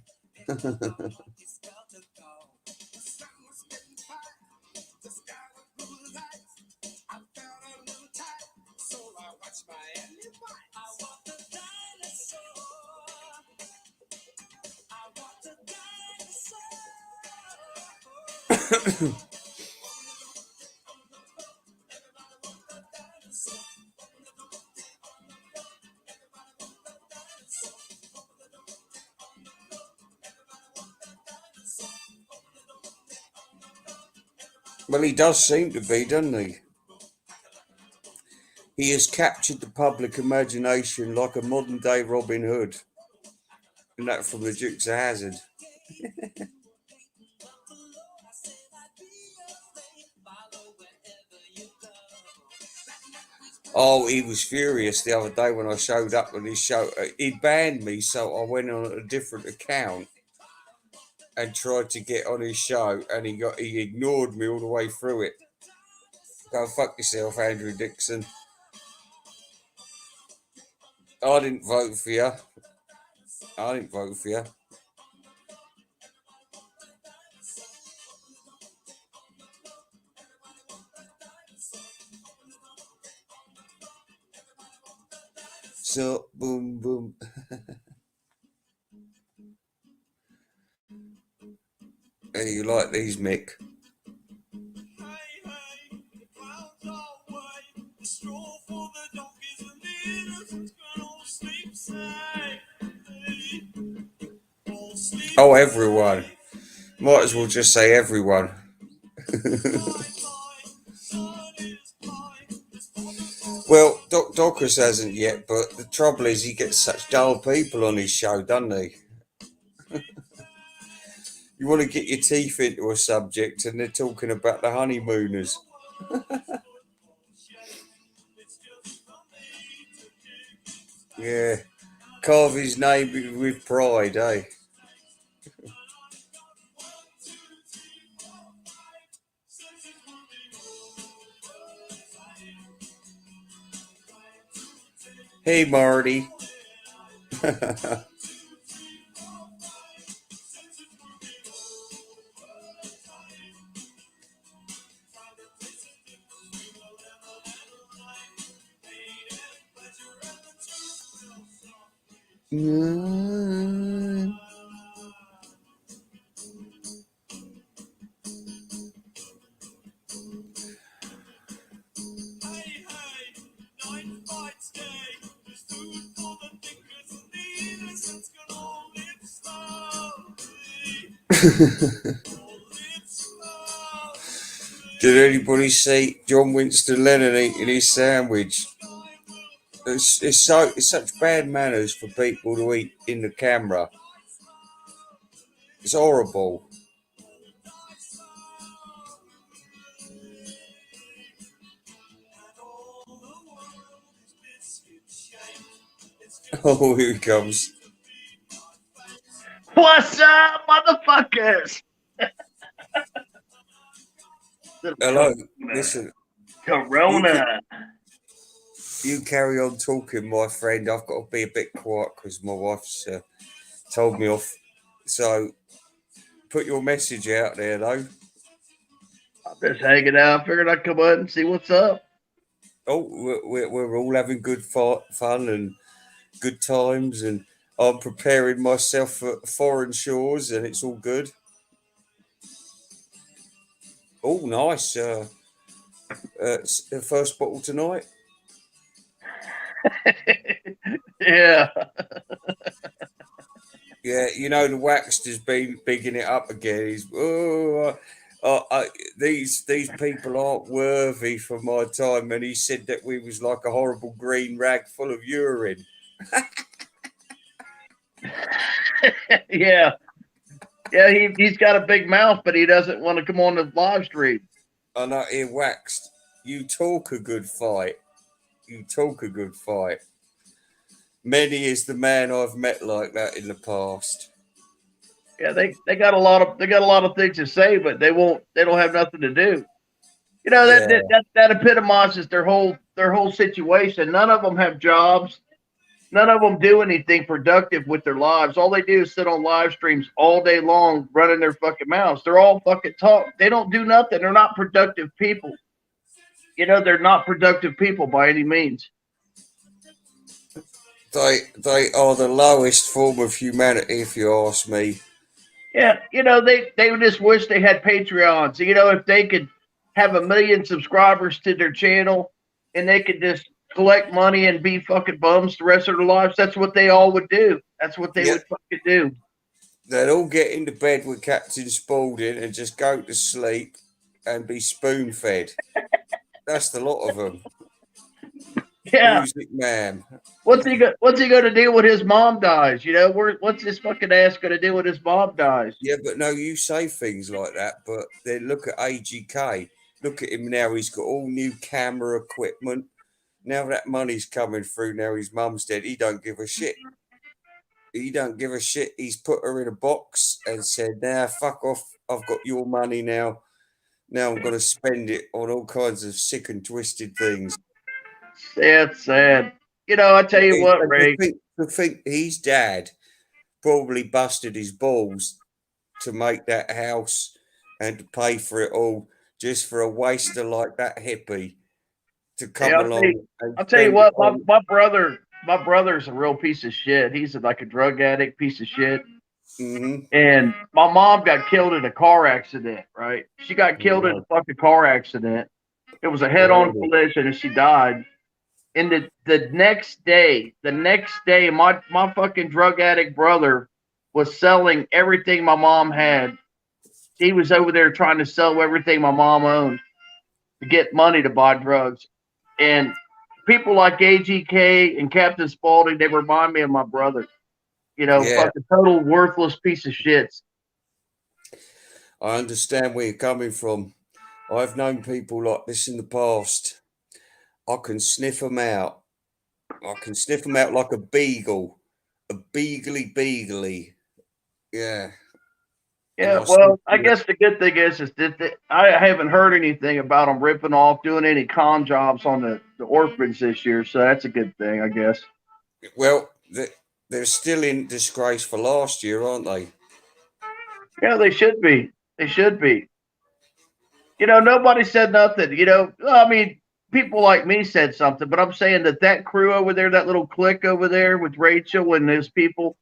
Well, he does seem to be, doesn't he? He has captured the public imagination like a modern day Robin Hood. And that from the Dukes of Hazzard. Oh, he was furious the other day when I showed up on his show. He banned me, so I went on a different account and tried to get on his show, and he ignored me all the way through it. Go fuck yourself, Andrew Dixon. I didn't vote for you. I didn't vote for you. So, boom, boom. Hey, you like these, Mick? Oh, everyone. Might as well just say everyone. Well, Doc Docus hasn't yet, but the trouble is he gets such dull people on his show, doesn't he? You want to get your teeth into a subject and they're talking about the honeymooners. Yeah. Carve his name with pride, eh? Hey, Marty. Did anybody see John Winston Lennon eating his sandwich? It's such bad manners for people to eat in the camera. It's horrible. Oh, here he comes. What's up, motherfuckers? Hello. Listen. Corona. You carry on talking, my friend. I've got to be a bit quiet because my wife's told me off. So, put your message out there, though. I'm just hanging out. Figured I'd come out and see what's up. Oh, we're all having good fun and good times, and I'm preparing myself for foreign shores, and it's all good. Oh, nice. First bottle tonight. Yeah. Yeah, you know the Waxed has been bigging it up again. He's these people aren't worthy for my time, and he said that we was like a horrible green rag full of urine. Yeah. Yeah, he's got a big mouth, but he doesn't want to come on the live stream. I know, here, Waxed. You talk a good fight. You talk a good fight. Many is the man I've met like that in the past. Yeah, they got a lot of things to say, but they won't. They don't have nothing to do. You know Yeah, that epitomizes their whole situation. None of them have jobs. None of them do anything productive with their lives. All they do is sit on live streams all day long, running their fucking mouths. They're all fucking talk. They don't do nothing. They're not productive people. You know, they're not productive people by any means. they are the lowest form of humanity, if you ask me. Yeah, you know, they just wish they had Patreons. You know, if they could have 1 million subscribers to their channel and they could just collect money and be fucking bums the rest of their lives, that's what they all would do. That's what they Yeah, would fucking do. they'd all get into bed with Captain Spaulding and just go to sleep and be spoon fed. That's the lot of them. Yeah. Music man. What's he gonna do when his mom dies? You know, what's this fucking ass gonna do when his mom dies? Yeah, but no, you say things like that, but then look at AGK. Look at him now. He's got all new camera equipment. Now that money's coming through, now his mum's dead. He don't give a shit. He don't give a shit. He's put her in a box and said, "Now, fuck off. I've got your money now. Now I'm going to spend it on all kinds of sick and twisted things." Sad, sad. You know, I tell you what, And Ray. to think his dad probably busted his balls to make that house and to pay for it all just for a waster like that hippie to Hey, come along and I'll tell you spend it what, on. my brother's a real piece of shit. He's like a drug addict, piece of shit. Mm-hmm. And my mom got killed in a car accident, right? She got killed in a fucking car accident. It was a head-on collision, and she died. And the next day, my fucking drug addict brother was selling everything my mom had. He was over there trying to sell everything my mom owned to get money to buy drugs. And people like AGK and Captain Spaulding, they remind me of my brother. You know, Yeah, fucking total worthless piece of shits. I understand where you're coming from. I've known people like this in the past. I can sniff them out. I can sniff them out like a beagle, a beagly. Yeah, and Yeah, I sniff well, I them out. guess the good thing is that I haven't heard anything about them ripping off, doing any con jobs on the orphans this year, so that's a good thing, I guess. Well, they're still in disgrace for last year, aren't they? Yeah, they should be. They should be. You know, nobody said nothing. You know, I mean, people like me said something, but I'm saying that crew over there, that little clique over there with Rachel and those people,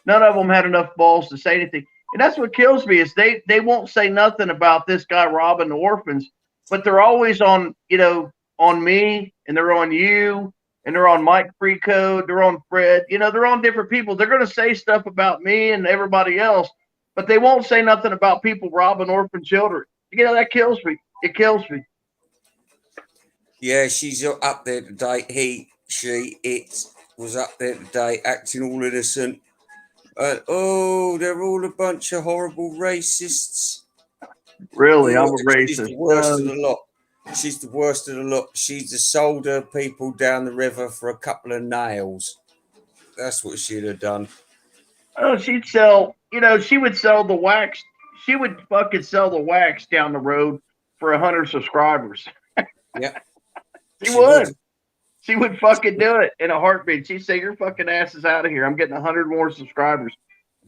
none of them had enough balls to say anything. And that's what kills me is they won't say nothing about this guy robbing the orphans, but they're always on, you know, on me and they're on you and they're on Mike Freecode, they're on Fred, you know, they're on different people. They're gonna say stuff about me and everybody else, but they won't say nothing about people robbing orphan children. You know, that kills me. It kills me. Yeah, she's up there today. It was up there today, acting all innocent. Oh, they're all a bunch of horrible racists. Really, I'm Oh, a she's racist. the worst of the lot. She's the worst of the lot. She's the sold her people down the river for a couple of nails. That's what she'd have done. Oh, she'd sell, you know, she would sell the wax. She would fucking sell the wax down the road for 100 subscribers. Yeah, She she would. would. She would fucking do it in a heartbeat. She'd say, "Your fucking ass is out of here. I'm getting 100 more subscribers."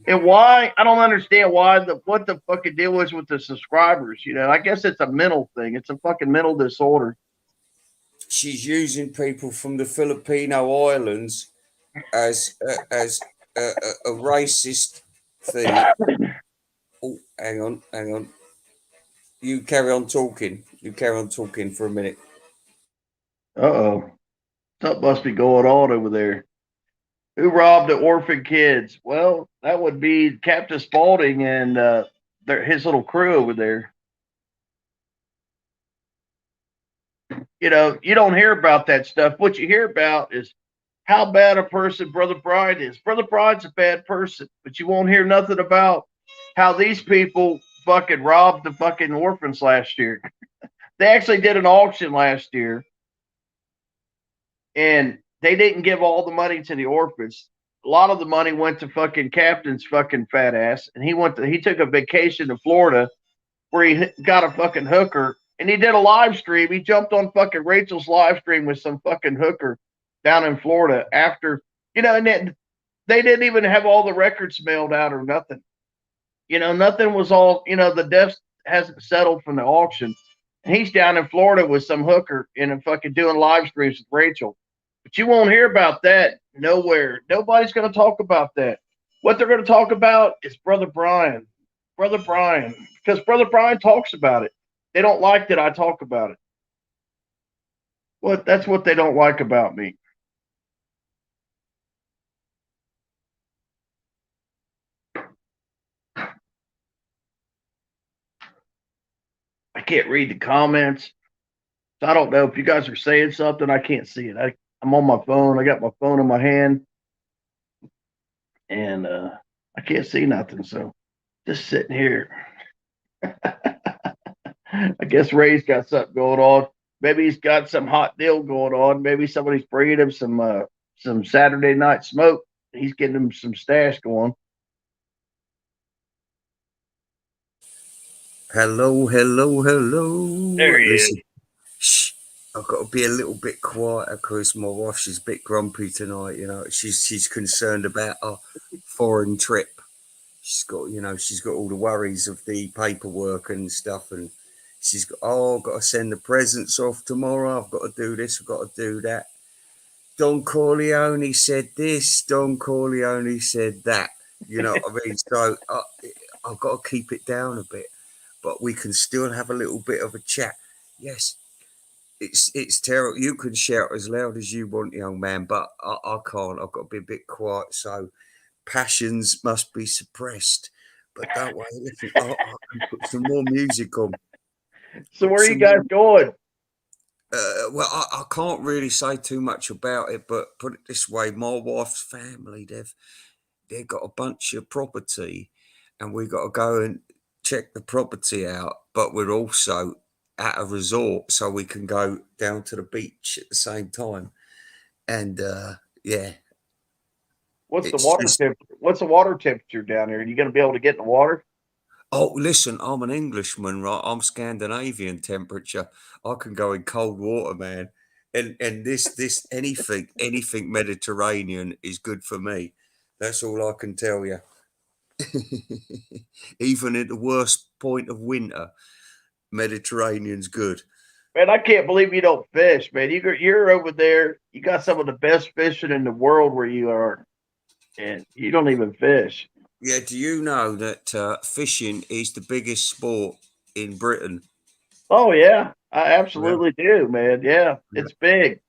And why? I don't understand why what the fucking deal is with the subscribers. You know, I guess it's a mental thing. It's a fucking mental disorder. She's using people from the Filipino islands as a racist thing. Oh, hang on. You carry on talking. You carry on talking for a minute. Uh-oh. Something must be going on over there. Who robbed the orphan kids? Well, that would be Captain Spaulding and his little crew over there. You know, you don't hear about that stuff. What you hear about is how bad a person Brother Bride is. Brother Bride's a bad person, but you won't hear nothing about how these people fucking robbed the fucking orphans last year. They actually did an auction last year, and they didn't give all the money to the orphans. A lot of the money went to fucking Captain's fucking fat ass, and he took a vacation to Florida where he got a fucking hooker, and he did a live stream. He jumped on fucking Rachel's live stream with some fucking hooker down in Florida after, and then they didn't even have all the records mailed out or nothing. Nothing was all, the death hasn't settled from the auction. And he's down in Florida with some hooker and fucking doing live streams with Rachel. But you won't hear about that nowhere. Nobody's going to talk about that. What they're going to talk about is Brother Brian. Brother Brian. Because Brother Brian talks about it. They don't like that I talk about it. Well, that's what they don't like about me. I can't read the comments. So I don't know if you guys are saying something. I can't see it. I'm on my phone. I got my phone in my hand. And I can't see nothing. So just sitting here. I guess Ray's got something going on. Maybe he's got some hot deal going on. Maybe somebody's bringing him some Saturday night smoke. He's getting him some stash going. Hello, hello, hello. There he Listen, is. shh, I've got to be a little bit quieter because my wife, she's a bit grumpy tonight. She's concerned about our foreign trip. She's got all the worries of the paperwork and stuff, and she's got, I've got to send the presents off tomorrow. I've got to do this. I've got to do that. Don Corleone said this. Don Corleone said that. You know what I mean? So I've got to keep it down a bit, but we can still have a little bit of a chat. Yes, it's terrible. You can shout as loud as you want, young man, but I can't. I've got to be a bit quiet. So passions must be suppressed. But don't worry, listen, I can put some more music on. So where are you Some guys going? well, I can't really say too much about it, but put it this way: my wife's family, they've got a bunch of property, and we got to go and check the property out. But we're also at a resort, so we can go down to the beach at the same time. And yeah, What's the it's water just. temperature? What's the water temperature down there? Are you going to be able to get in the water? Oh, listen, I'm an Englishman, right? I'm Scandinavian temperature. I can go in cold water, man. And this anything Mediterranean is good for me. That's all I can tell you. Even at the worst point of winter, Mediterranean's good. Man, I can't believe you don't fish, man. You're over there. You got some of the best fishing in the world where you are, and you don't even fish. Yeah, do you know that fishing is the biggest sport in Britain? Oh yeah, I Yeah. absolutely do, man. Yeah, Yeah. it's big,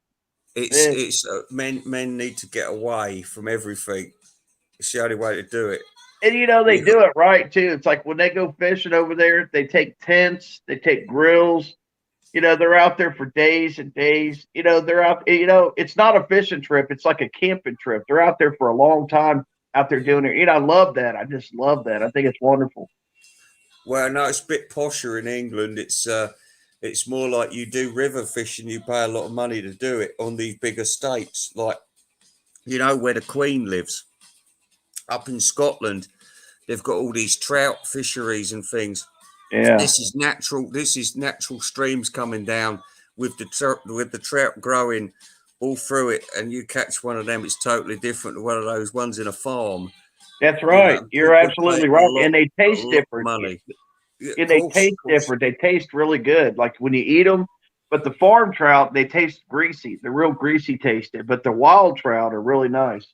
big. It's men need to get away from everything. It's the only way to do it. And they We got do it right too. It's like when they go fishing over there, they take tents, they take grills. They're out there for days and days. They're out. It's not a fishing trip. It's like a camping trip. They're out there for a long time, out there doing it. I love that. I just love that. I think it's wonderful. well, no, it's a bit posher in England. It's more like you do river fishing. You pay a lot of money to do it on these big estates, like where the Queen lives up in Scotland. They've got all these trout fisheries and things. Yeah, This is natural. This is natural streams coming down with the trout growing all through it, and you catch one of them. It's totally different to one of those ones in a farm. that's right. You're People pay absolutely right. And they a taste lot of different. money. Yeah, And they of taste course. different. They taste really good. Like when you eat them. But the farm trout, they taste greasy. They're real greasy tasted. But the wild trout are really nice.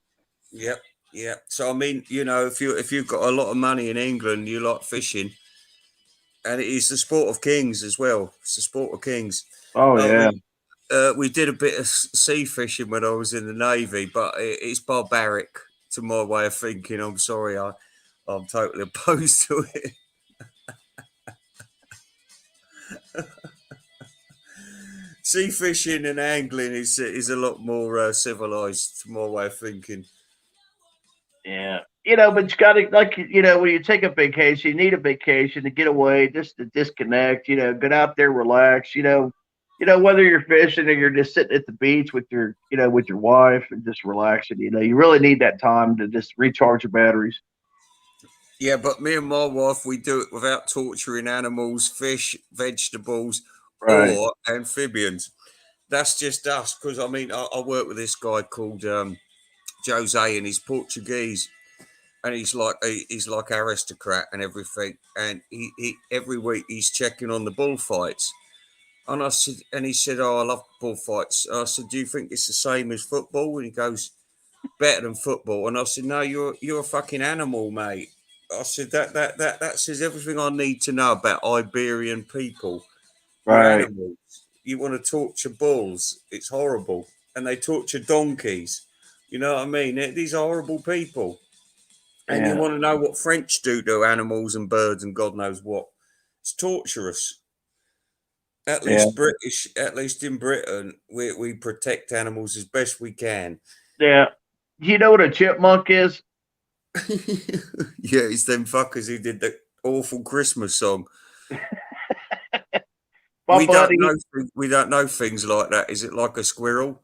Yep, yeah. So I mean, if you've got a lot of money in England, you like fishing, and it is the sport of kings as well. It's the sport of kings. Oh I yeah. mean, we did a bit of sea fishing when I was in the navy, but it's barbaric to my way of thinking. I'm sorry, I'm totally opposed to it. Sea fishing and angling is a lot more civilized to my way of thinking. Yeah. But you got to, like, when you take a vacation, you need a vacation to get away, just to disconnect, get out there, relax. Whether you're fishing or you're just sitting at the beach with your wife and just relaxing, you really need that time to just recharge your batteries. Yeah, but me and my wife, we do it without torturing animals, fish, vegetables, Right. or amphibians. That's just us. Because I mean, I work with this guy called Jose, and he's Portuguese, and he's like aristocrat and everything. And he every week he's checking on the bullfights. And I said, and he said, "Oh, I love bullfights." I said, "Do you think it's the same as football?" And he goes, "Better than football." And I said, "No, you're a fucking animal, mate." I said that says everything I need to know about Iberian people. You're Right. animals. You want to torture bulls? It's horrible, and they torture donkeys. You know what I mean? These are horrible people. And you Yeah. want to know what French do to animals and birds and God knows what? It's torturous. At Yeah. least British, at least in Britain, we protect animals as best we can. Yeah. You know what a chipmunk is? Yeah, it's them fuckers who did the awful Christmas song. My We don't know. buddy. We don't know things like that. Is it like a squirrel?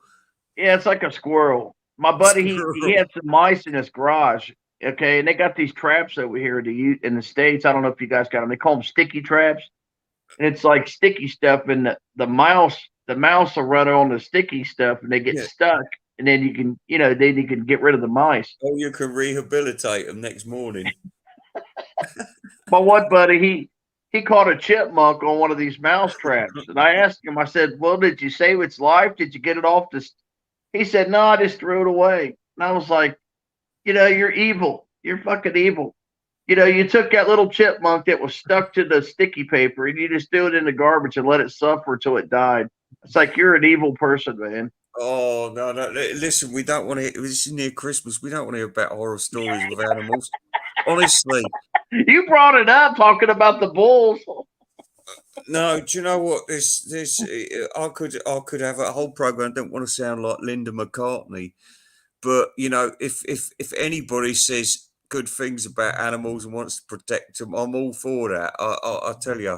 Yeah, it's like a squirrel. My buddy, he Squirrel. had some mice in his garage. Okay, and they got these traps over here in the states. I don't know if you guys got them. They call them sticky traps, and it's like sticky stuff. And the mouse will run on the sticky stuff, and they get Yeah. stuck. And then you can get rid of the mice. Oh, you can rehabilitate them next morning. But one buddy, he caught a chipmunk on one of these mouse traps, and I asked him. I said, "Well, did you save its life? Did you get it off this?" He said, "No, I just threw it away." And I was like, you're evil. You're fucking evil. You took that little chipmunk that was stuck to the sticky paper and you just threw it in the garbage and let it suffer till it died. It's like you're an evil person, man. Oh no, no! Listen, we don't want to. This is near Christmas. We don't want to hear about horror stories with animals. Honestly, You brought it up talking about the bulls. no. Do you know what? I could have a whole program. I don't want to sound like Linda McCartney, but if anybody says good things about animals and wants to protect them, I'm all for that. I tell you,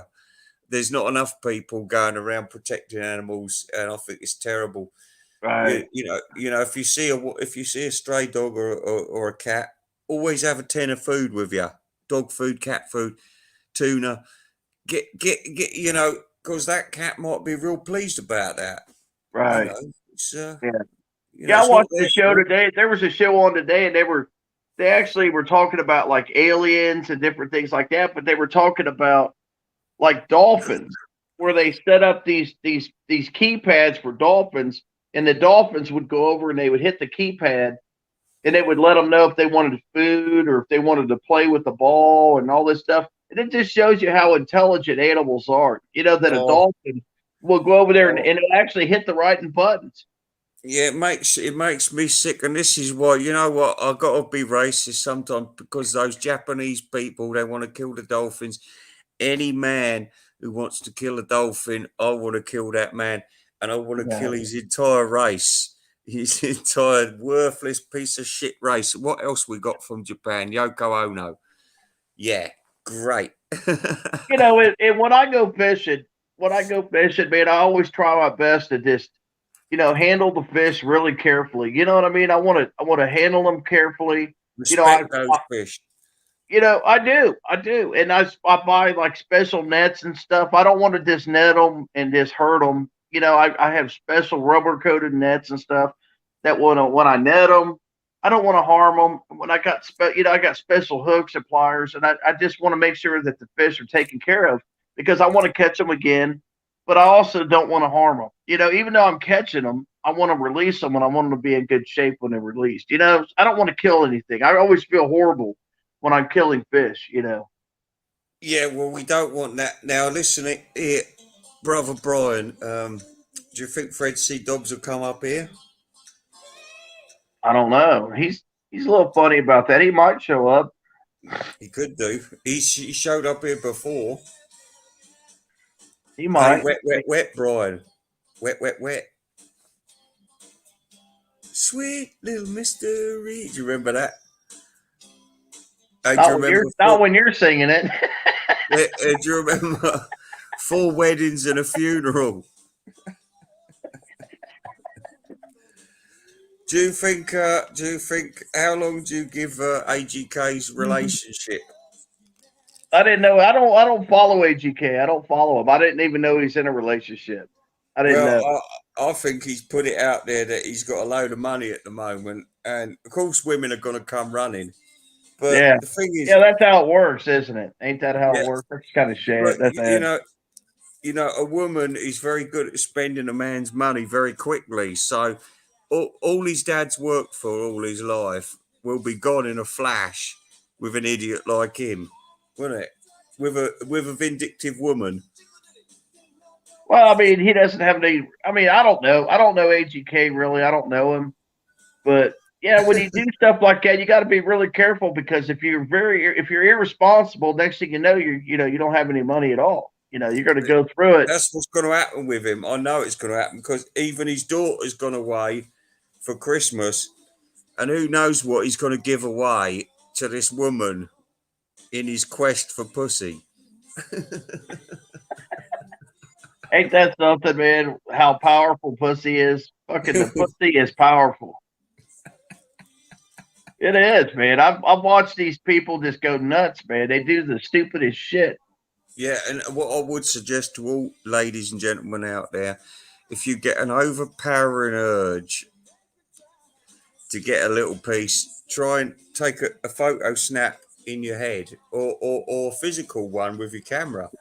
there's not enough people going around protecting animals, and I think it's terrible. Right, If you see a stray dog or a cat, always have a tin of food with you. Dog food, cat food, tuna. Get. Because that cat might be real pleased about that. You right. know, it's Yeah. Yeah, I it's not watched the their show fault. today. There was a show on today and they actually were talking about like aliens and different things like that, but they were talking about like dolphins, where they set up these keypads for dolphins, and the dolphins would go over and they would hit the keypad, and it would let them know if they wanted food or if they wanted to play with the ball and all this stuff. And it just shows you how intelligent animals are. That a Oh, dolphin will go over there and, oh. and it'll actually hit the right buttons. Yeah, it makes me sick, and this is why you know what I got to be racist sometimes because those Japanese people they want to kill the dolphins. Any man who wants to kill a dolphin, I want to kill that man, and I want to Yeah. kill his entire race, his entire worthless piece of shit race. What else we got from Japan? Yoko Ono. Yeah, great. And when I go fishing, man, I always try my best to just handle the fish really carefully. You know what I mean? I want to handle them carefully. You know, I, Respect those I fish. I do, and I buy like special nets and stuff. I don't want to just net them and just hurt them. I have special rubber coated nets and stuff that when I net them, I don't want to harm them. When I got special hooks and pliers, and I just want to make sure that the fish are taken care of because I want to catch them again, but I also don't want to harm them. Even though I'm catching them, I want to release them and I want them to be in good shape when they're released. I don't want to kill anything. I always feel horrible when I'm killing fish. Yeah, well, we don't want that. Now, listen here, brother Brian. Do you think Fred C. Dobbs will come up here? I don't know. He's a little funny about that. He might show up. He could do. He showed up here before. He Hey, might. wet, wet, wet, Brian. Wet, wet, wet. Sweet little mystery. Do you remember that? Hey, do you remember Not when you're singing it. do you remember 4 weddings and a funeral? Do you think? Do you think? How long do you give AGK's relationship? I didn't know. I don't follow AGK. I don't follow him. I didn't even know he's in a relationship. I didn't Well, know. I think he's put it out there that he's got a load of money at the moment, and of course, women are going to come running. But Yeah. the thing is, Yeah, that's how it works, isn't it? Ain't that how it yeah, works? That's kind of but shit. That's sad. a woman is very good at spending a man's money very quickly. So all his dad's worked for all his life will be gone in a flash with an idiot like him, wouldn't it? With a vindictive woman. Well, I mean, he doesn't have any. I mean, I don't know. I don't know AGK really. I don't know him, but yeah, when you do stuff like that, you got to be really careful because if you're irresponsible, next thing you know, you don't have any money at all. You're going to go through it. That's what's going to happen with him. I know it's going to happen because even his daughter's gone away for Christmas, and who knows what he's going to give away to this woman in his quest for pussy. Ain't that something, man? How powerful pussy is? Fucking the pussy is powerful. It is, man. I've watched these people just go nuts, man. They do the stupidest shit. Yeah, and what I would suggest to all ladies and gentlemen out there, if you get an overpowering urge to get a little piece, try and take a photo snap in your head or a physical one with your camera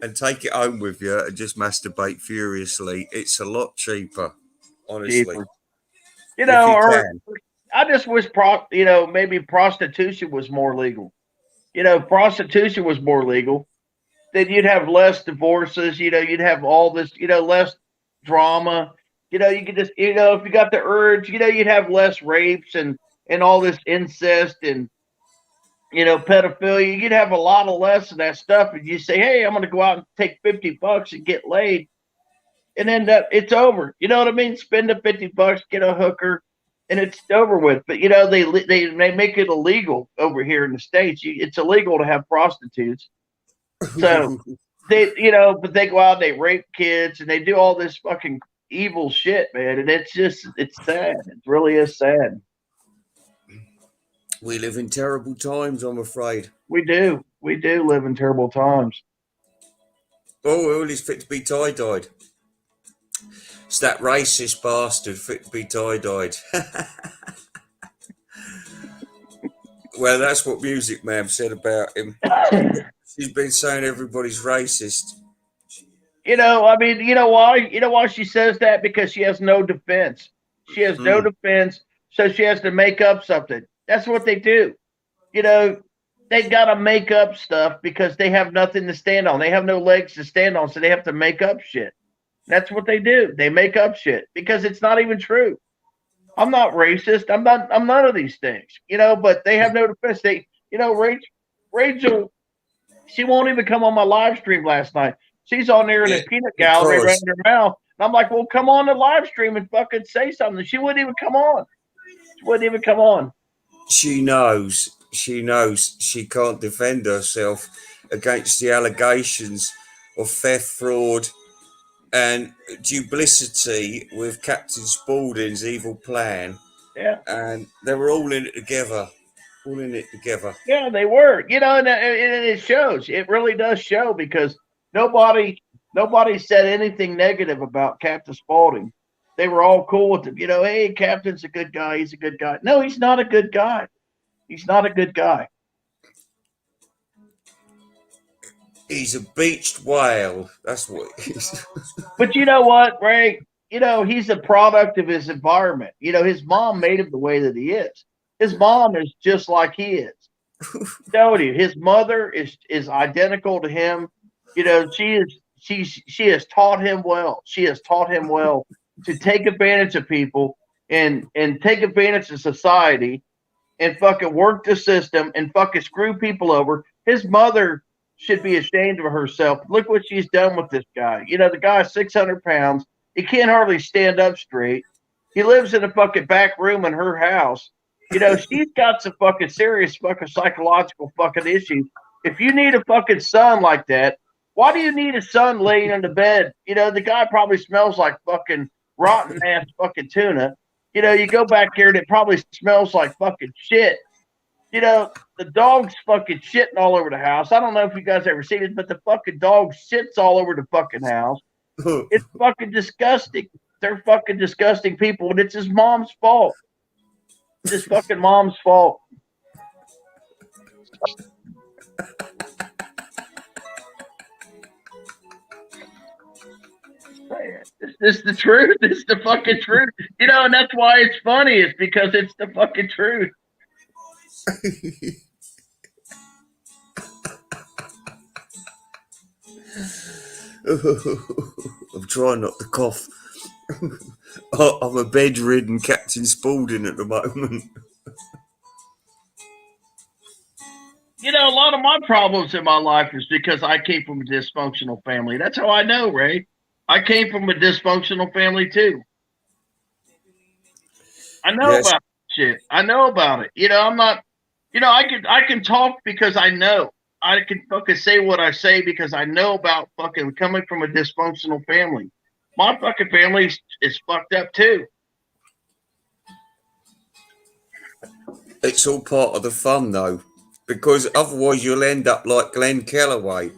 and take it home with you and just masturbate furiously. It's a lot cheaper, honestly, Cheaper. if you Or can. I just wish maybe prostitution was more legal. If prostitution was more legal, then you'd have less divorces, you'd have all this, less drama. You could just, if you got the urge, you'd have less rapes and all this incest and pedophilia. You'd have a lot of less of that stuff. And you say, hey, I'm going to go out and take $50 and get laid, and then it's over. You know what I mean? Spend the $50, get a hooker, and it's over with. But they make it illegal over here in the States. It's illegal to have prostitutes. So but they go out and they rape kids and they do all this fucking evil shit, man. And it's sad. It really is sad. We live in terrible times, I'm afraid. We do live in terrible times. Oh, well, he's fit to be tie-dyed. It's that racist bastard fit to be tie-dyed. Well, that's what Music Man said about him. She's been saying everybody's racist. I mean, you know why? You know why she says that? Because she has no defense. She has no defense, so she has to make up something. That's what they do. They got to make up stuff because they have nothing to stand on. They have no legs to stand on, so they have to make up shit. That's what they do. They make up shit because it's not even true. I'm not racist. I'm none of these things. But they have no defense. Rachel, she won't even come on my live stream last night. She's on there in a peanut gallery right in her mouth. And I'm like, well, come on the live stream and fucking say something. She wouldn't even come on. She wouldn't even come on. She knows. She knows she can't defend herself against the allegations of theft, fraud, and duplicity with Captain Spaulding's evil plan. Yeah. And they were all in it together. All in it together. Yeah, they were. And it shows. It really does show because nobody said anything negative about Captain Spaulding. They were all cool with him. Hey, Captain's a good guy. He's a good guy. No, he's not a good guy. He's not a good guy. He's a beached whale. That's what he is. But you know what, Ray? He's a product of his environment. His mom made him the way that he is. His mom is just like he is. Telling you, his mother is identical to him. She has taught him well. She has taught him well to take advantage of people and take advantage of society and fucking work the system and fucking screw people over. His mother should be ashamed of herself. Look what she's done with this guy. The guy's 600 pounds. He can't hardly stand up straight. He lives in a fucking back room in her house. She's got some fucking serious fucking psychological fucking issues. If you need a fucking son like that, Why do you need a son laying in the bed? You know, the guy probably smells like fucking rotten ass fucking tuna. You know, you go back there and it probably smells like fucking shit. You know, the dog's fucking shitting all over the house. I don't know if you guys ever seen it, but the fucking dog shits all over the fucking house. It's fucking disgusting. They're fucking disgusting people, and it's his mom's fault. It's his fucking mom's fault. This is the truth. It's the fucking truth. You know, and that's why it's funny. It's because it's the fucking truth. I'm trying not to cough. I'm a bedridden Captain Spaulding at the moment. You know, a lot of my problems in my life is because I came from a dysfunctional family. That's how I know, Ray. I came from a dysfunctional family too. I know Yes. about shit. I know about it. You know, I'm not. You know, I can talk because I know. I can fucking say what I say because I know about fucking coming from a dysfunctional family. My fucking family is fucked up too. It's all part of the fun, though, because otherwise you'll end up like Glenn Kellaway,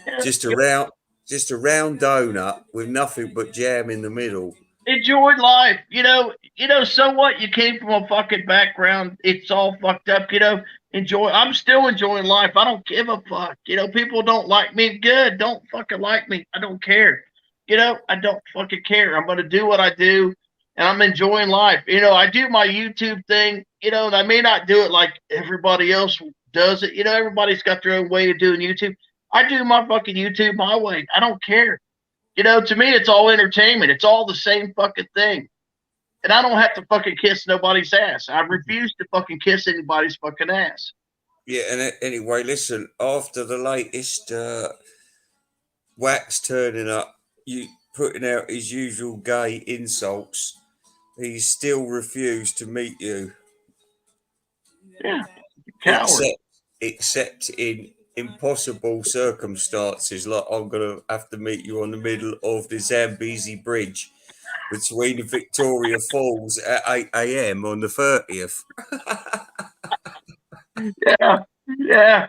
Yeah, just a round, just a round donut with nothing but jam in the middle. enjoyed life. You know, so what? You came from a fucking background. It's all fucked up, you know. Enjoy. I'm still enjoying life. I don't give a fuck. You know, people don't like me. Good. Don't fucking like me. I don't care. You know, I don't fucking care. I'm gonna do what I do and I'm enjoying life. You know, I do my YouTube thing, you know, and I may not do it like everybody else does it. You know, everybody's got their own way of doing YouTube. I do my fucking YouTube my way. I don't care. You know, to me, it's all entertainment. It's all the same fucking thing. And I don't have to fucking kiss nobody's ass. I refuse to fucking kiss anybody's fucking ass. Yeah, and anyway, listen, after the latest Wax turning up, you putting out his usual gay insults, he's still refused to meet you, Yeah, coward. except except in impossible circumstances, like I'm gonna have to meet you on the middle of the Zambezi Bridge between Victoria Falls at 8 a.m. on the 30th. Yeah, yeah.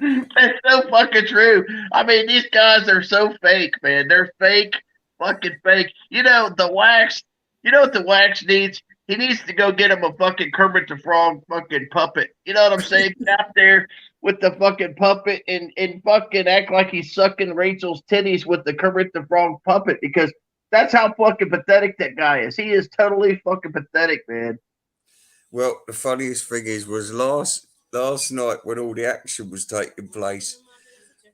That's so fucking true. I mean, these guys are so fake, man. They're fake, fucking fake. You know, the wax, you know what the wax needs? He needs to go get him a fucking Kermit the Frog fucking puppet. You know what I'm saying? Get out there with the fucking puppet and fucking act like he's sucking Rachel's titties with the Kermit the Frog puppet because that's how fucking pathetic that guy is. He is totally fucking pathetic, man. Well, the funniest thing is was last night when all the action was taking place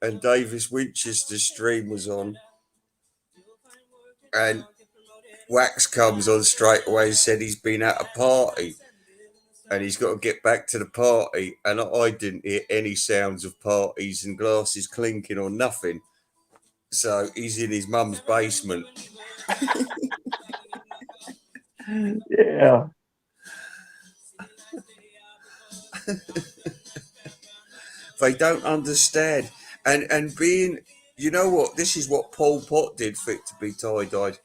and Davis Winchester's stream was on and Wax comes on straight away and said he's been at a party and he's got to get back to the party. And I didn't hear any sounds of parties and glasses clinking or nothing. So he's in his mum's basement. Yeah. They don't understand. And being, you know what, this is what Pol Pot did fit to be tie-dyed.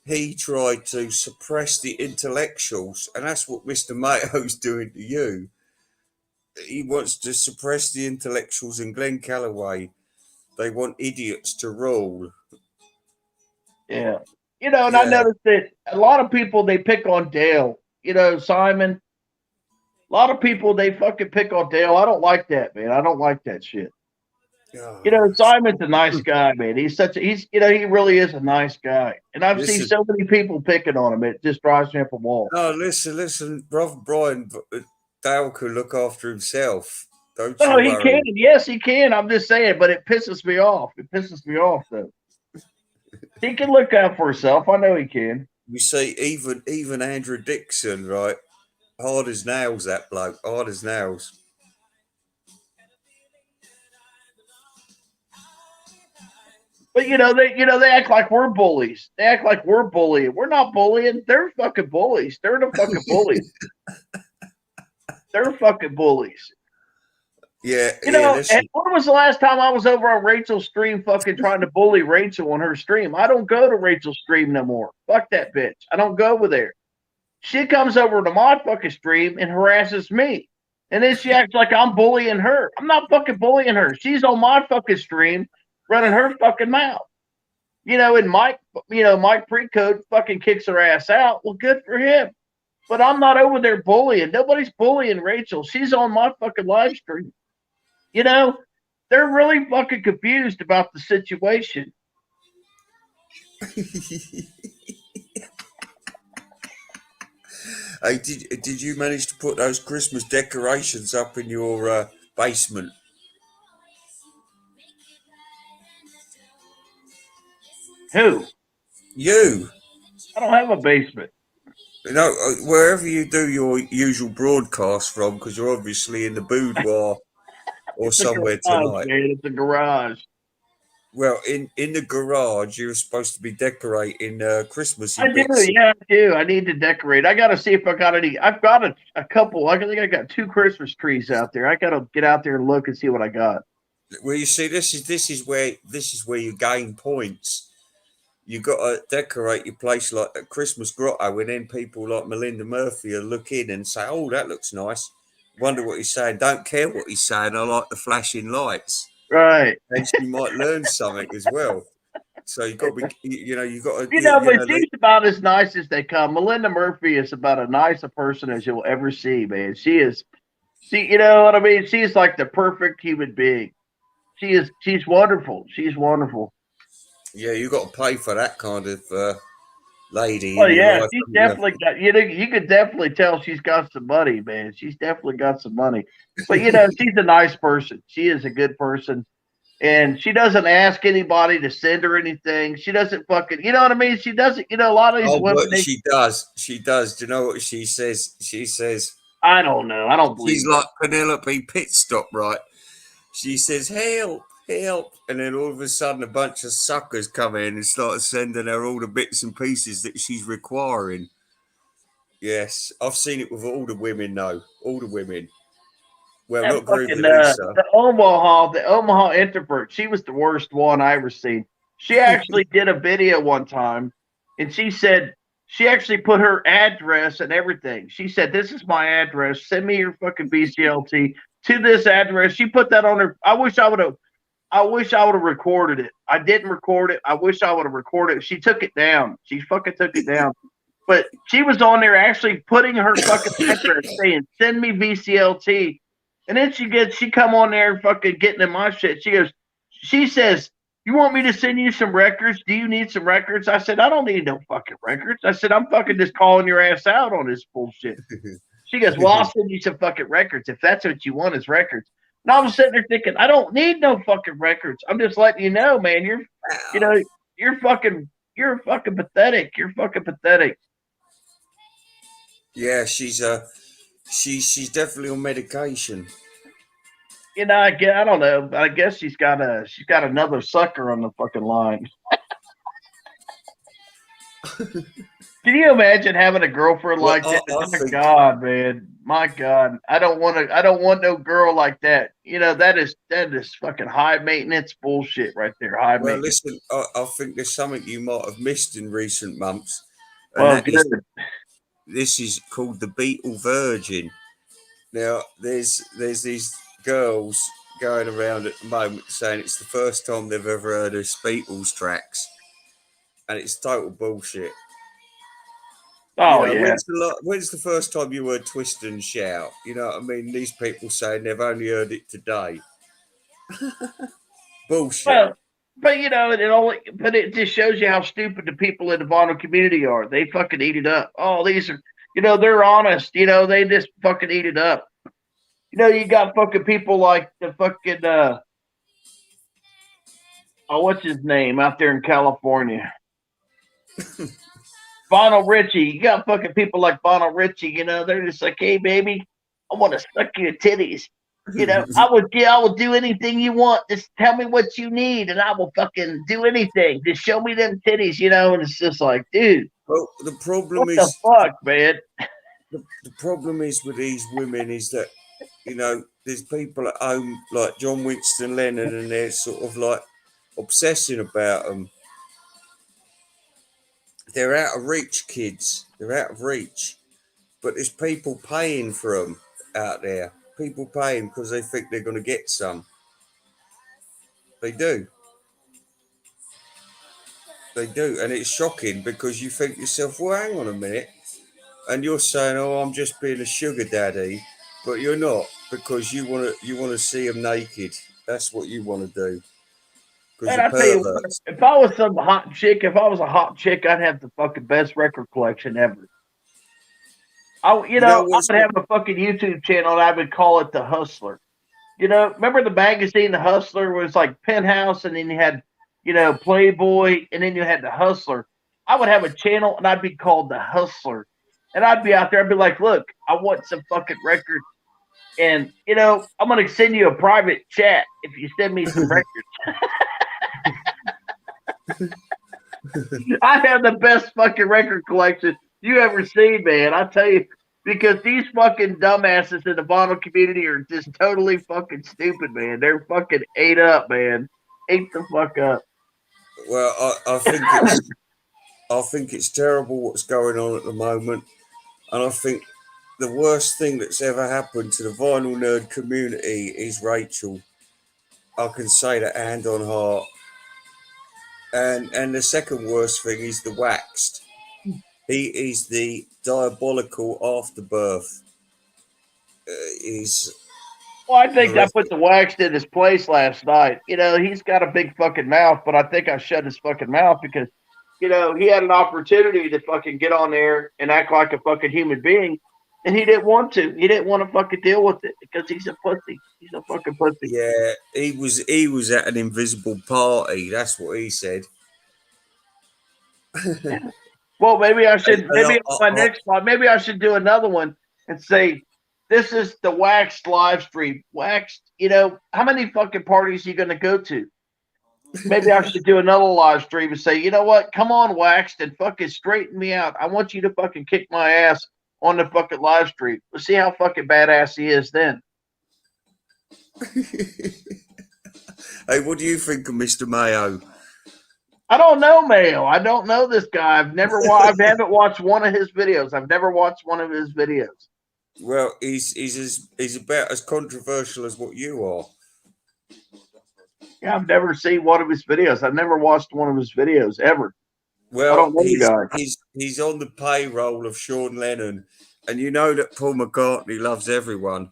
He tried to suppress the intellectuals, and that's what Mr. Mato's doing to you. He wants to suppress the intellectuals in Glen Calloway. They want idiots to rule. Yeah. You know, and I Yeah. noticed that a lot of people they pick on Dale. You know, Simon. A lot of people they fucking pick on Dale. I don't like that, man. I don't like that shit. You know, Oh, Simon's a nice guy, man. He's you know, he really is a nice guy. And I've seen listen, so many people picking on him, it just drives me up a wall. no, listen, brother Brian. Dale can look after himself. Don't No, you he can. worry. Yes, he can. I'm just saying, but it pisses me off. It pisses me off though. He can look out for himself. I know he can. You see, even Andrew Dixon, right? Hard as nails, that bloke. Hard as nails. But you know they act like we're bullies. They act like we're bullying. We're not bullying. They're fucking bullies. They're the fucking bullies. They're fucking bullies. Yeah, You yeah. know, and Listen, when was the last time I was over on Rachel's stream fucking trying to bully Rachel on her stream? I don't go to Rachel's stream no more. Fuck that bitch. I don't go over there. She comes over to my fucking stream and harasses me. And then she acts like I'm bullying her. I'm not fucking bullying her. She's on my fucking stream running her fucking mouth. You know, and Mike Precode fucking kicks her ass out. Well, good for him. But I'm not over there bullying. Nobody's bullying Rachel. She's on my fucking live stream. You know, they're really fucking confused about the situation. hey, did you manage to put those Christmas decorations up in your basement? Who? You. I don't have a basement. You know, wherever you do your usual broadcast from, because you're obviously in the boudoir or It's a somewhere garage, tonight. man. It's a garage. Well, in the garage, you're supposed to be decorating Christmassy I do, bits. yeah, I do. I need to decorate. I got to see if I got any. I've got a couple. I think I got 2 Christmas trees out there. I got to get out there and look and see what I got. Well, you see, this is where you gain points. You got to decorate your place like a Christmas grotto, and then people like Melinda Murphy will look in and say, "Oh, that looks nice." Wonder what he's saying. Don't care what he's saying. I like the flashing lights, Right. and you might learn something as well. So you got to be, you got to, You know, but she's about as nice as they come. Melinda Murphy is about as nice a person as you'll ever see, man. She is. You know what I mean? She's like the perfect human being. She's wonderful. She's wonderful. Yeah, you got to pay for that kind of lady Oh in your yeah, life. she's haven't you? definitely got. You know, you could definitely tell she's got some money, man. She's definitely got some money. But you know, she's a nice person. She is a good person, and she doesn't ask anybody to send her anything. She doesn't fucking. You know what I mean? She doesn't. You know, a lot of these Oh, women. but she does. She does. Do you know what she says? She says I don't know. I don't believe she's it. like Penelope Pitstop, right? She says, "Help, help," and then all of a sudden, a bunch of suckers come in and start sending her all the bits and pieces that she's requiring. Yes, I've seen it with all the women. Though all the women. Well, That not fucking Groovy Lisa. the Omaha introvert. She was the worst one I ever seen. She actually did a video one time, and she said she actually put her address and everything. She said, "This is my address. Send me your fucking BCLT to this address." She put that on her. I wish I would have. I wish I would have recorded it. I didn't record it. I wish I would have recorded it. She took it down. She fucking took it down. But she was on there actually putting her fucking address saying, "Send me VCLT." And then she come on there fucking getting in my shit. She says, "You want me to send you some records? Do you need some records?" I said, "I don't need no fucking records." I said, "I'm fucking just calling your ass out on this bullshit." She goes, "Well, I'll send you some fucking records if that's what you want is records." And I was sitting there thinking, I don't need no fucking records. I'm just letting you know, man. You know, you're fucking pathetic. You're fucking pathetic. Yeah, she's definitely on medication. You know, I don't know. I guess she's got another sucker on the fucking line. Can you imagine having a girlfriend Well, like that? I My think God, man. My God. I don't want no girl like that. You know, that is fucking high maintenance bullshit right there. High Well, maintenance. listen, I think there's something you might have missed in recent months, and Well, that is good. this is called the Beetle Virgin. Now, there's these girls going around at the moment saying it's the first time they've ever heard of Beatles tracks, and it's total bullshit. You Oh know, yeah. when's the first time you heard Twist and Shout? You know what I mean? These people saying they've only heard it today. Bullshit. Well, but you know, it just shows you how stupid the people in the vinyl community are. They fucking eat it up. Oh, these are, they're honest. They just fucking eat it up. You got fucking people like the fucking what's his name out there in California, Bonald Richie. You got fucking people like Bonald Richie. They're just like, hey baby, I want to suck your titties. I will do anything you want. Just tell me what you need, and I will fucking do anything. Just show me them titties, and it's just like, dude, Well, the problem what the is fuck, man? the problem is with these women is that, there's people at home like John Winston Leonard, and they're sort of like obsessing about them. They're out of reach, kids. They're out of reach. But there's people paying for them out there. People paying because they think they're going to get some. They do. They do. And it's shocking because you think to yourself, well, hang on a minute. And you're saying, oh, I'm just being a sugar daddy. But you're not, because you want to see them naked. That's what you want to do. Because Man, you're I tell you what, perverts. if I was some hot chick, if I was a hot chick, I'd have the fucking best record collection ever. I You know what's would have a fucking YouTube channel and I would call it The Hustler. Remember the magazine The Hustler was like Penthouse, and then you had, Playboy, and then you had The Hustler. I would have a channel and I'd be called The Hustler. And I'd be out there, I'd be like, look, I want some fucking records. And, I'm going to send you a private chat if you send me some records. I have the best fucking record collection you ever seen, man. I tell you, because these fucking dumbasses in the vinyl community are just totally fucking stupid, man. They're fucking ate up, man. Ate the fuck up. well, I think it's terrible what's going on at the moment, and I think the worst thing that's ever happened to the vinyl nerd community is Rachel. I can say that hand on heart. And the second worst thing is the waxed. He is the diabolical afterbirth. He's Well, I think I put horrific. the wax in his place last night. He's got a big fucking mouth, but I think I shut his fucking mouth because, he had an opportunity to fucking get on there and act like a fucking human being, and he didn't want to. He didn't want to fucking deal with it because he's a pussy. He's a fucking pussy. Yeah, he was at an invisible party. That's what he said. Well, maybe I And, should. and Maybe on my I, next one, maybe I should do another one and say, "This is the Waxed live stream." Waxed, how many fucking parties are you going to go to? Maybe I should do another live stream and say, you know what? Come on, Waxed, and fucking straighten me out. I want you to fucking kick my ass on the fucking live stream. Let's see how fucking badass he is then. hey, what do you think of Mr. Mayo? I don't know, Mayo. I don't know this guy. I haven't watched one of his videos. I've never watched one of his videos. Well, he's about as controversial as what you are. Yeah, I've never seen one of his videos. I've never watched one of his videos ever. I Well, don't know the guy. he's on the payroll of Sean Lennon, and you know that Paul McCartney loves everyone.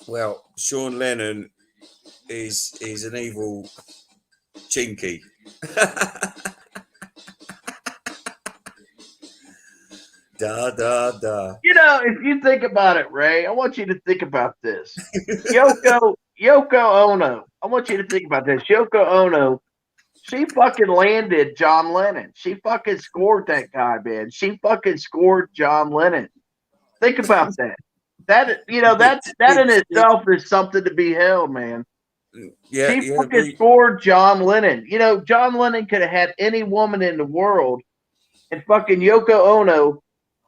Well, Sean Lennon is an evil chinky. Da da da. If you think about it, Ray, I want you to think about this. Yoko Ono. I want you to think about this. Yoko Ono, she fucking landed John Lennon. She fucking scored that guy, man. She fucking scored John Lennon. Think about that. That in itself is something to be held, man. Yeah, She fucking scored John Lennon. John Lennon could have had any woman in the world, and fucking Yoko Ono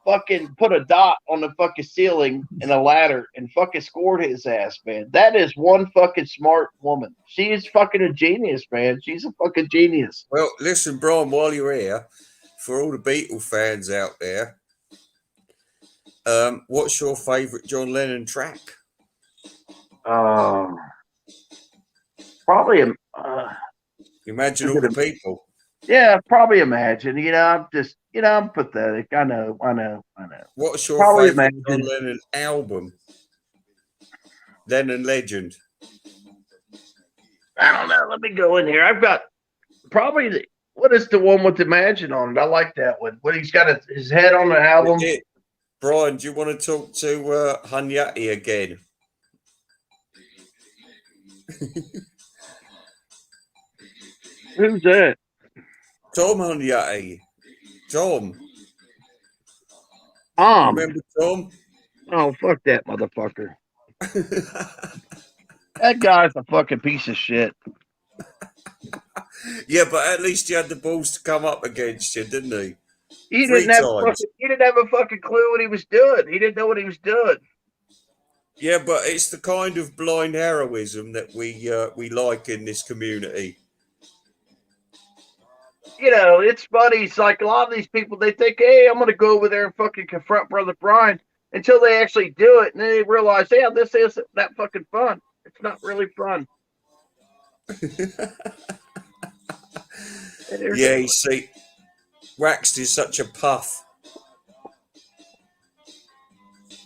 fucking put a dot on the fucking ceiling and a ladder and fucking scored his ass, man. That is one fucking smart woman. She is fucking a genius, man. She's a fucking genius. Well, listen, Brian, while you're here, for all the Beatle fans out there, what's your favourite John Lennon track? Probably Imagine all the people. Yeah, probably Imagine. I'm just, I'm pathetic. I know. What's your Probably favourite John Imagine. Lennon album? Lennon Legend. I don't know. Let me go in here. I've got probably what is the one with Imagine on it? I like that one. When he's got his head on the album. Brian, do you want to talk to Hunyadi again? Who's that? Tom Hunyadi. Tom. Remember Tom? Oh, fuck that motherfucker. That guy's a fucking piece of shit. Yeah, but at least he had the balls to come up against you, didn't he? He 3 didn't have times. a fucking clue what he was doing. He didn't know what he was doing. Yeah, but it's the kind of blind heroism that we like in this community. You know, it's funny. It's like a lot of these people, they think, hey, I'm going to go over there and fucking confront Brother Brian until they actually do it. And then they realize, yeah, this isn't that fucking fun. It's not really fun. Yeah, you see, Waxed is such a puff.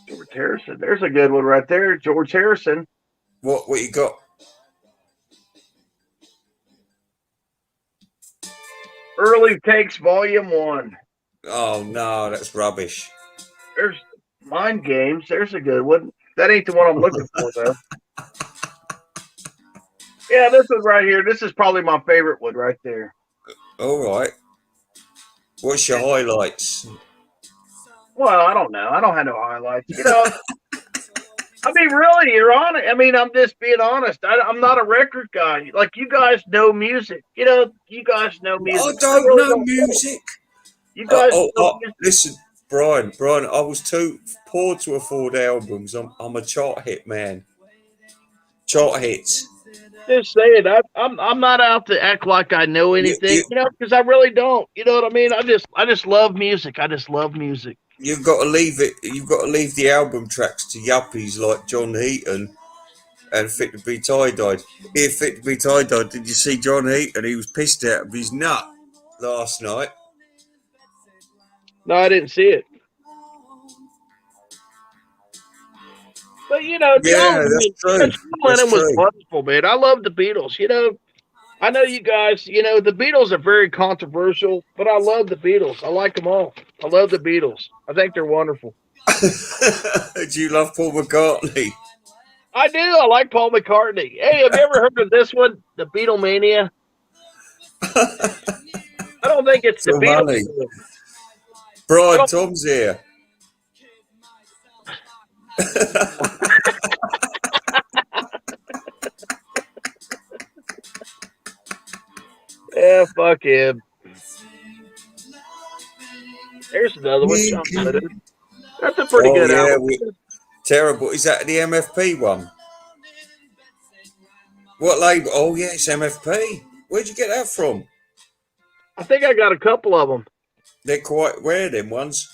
George Harrison. There's a good one right there. George Harrison. What you got? Early Takes Volume 1. Oh no, that's rubbish. There's Mind Games. There's a good one. That ain't the one I'm looking for, though. Yeah, this one right here. This is probably my favorite one right there. All right. What's your highlights? Well, I don't know. I don't have no highlights. You know, I mean, really, you're on it. I mean, I'm just being honest. I'm not a record guy. Like, you guys know music. You know, you guys know music. I don't really know music. You guys know music. Listen, Brian, I was too poor to afford albums. I'm a chart hit man. Chart hits. Just saying, I'm not out to act like I know anything, you know, because I really don't. You know what I mean? I just love music. I just love music. You've got to leave it. You've got to leave the album tracks to yuppies like John Heaton and Fit to Be Tie-Dyed. Here, Fit to Be Tie-Dyed. Did you see John Heaton? He was pissed out of his nut last night. No, I didn't see it. But you know, John Lennon was wonderful, man. I love the Beatles. You know, I know you guys. You know, the Beatles are very controversial, but I love the Beatles. I like them all. I love the Beatles. I think they're wonderful. Do you love Paul McCartney? I do. I like Paul McCartney. Hey, have you ever heard of this one, the Beatlemania? I don't think it's the Beatles. Brian, Tom's here. Yeah, fuck him. There's another one. That's a pretty good album. Terrible. Is that the MFP one? What label? Oh, yeah, it's MFP. Where'd you get that from? I think I got a couple of them. They're quite rare, them ones.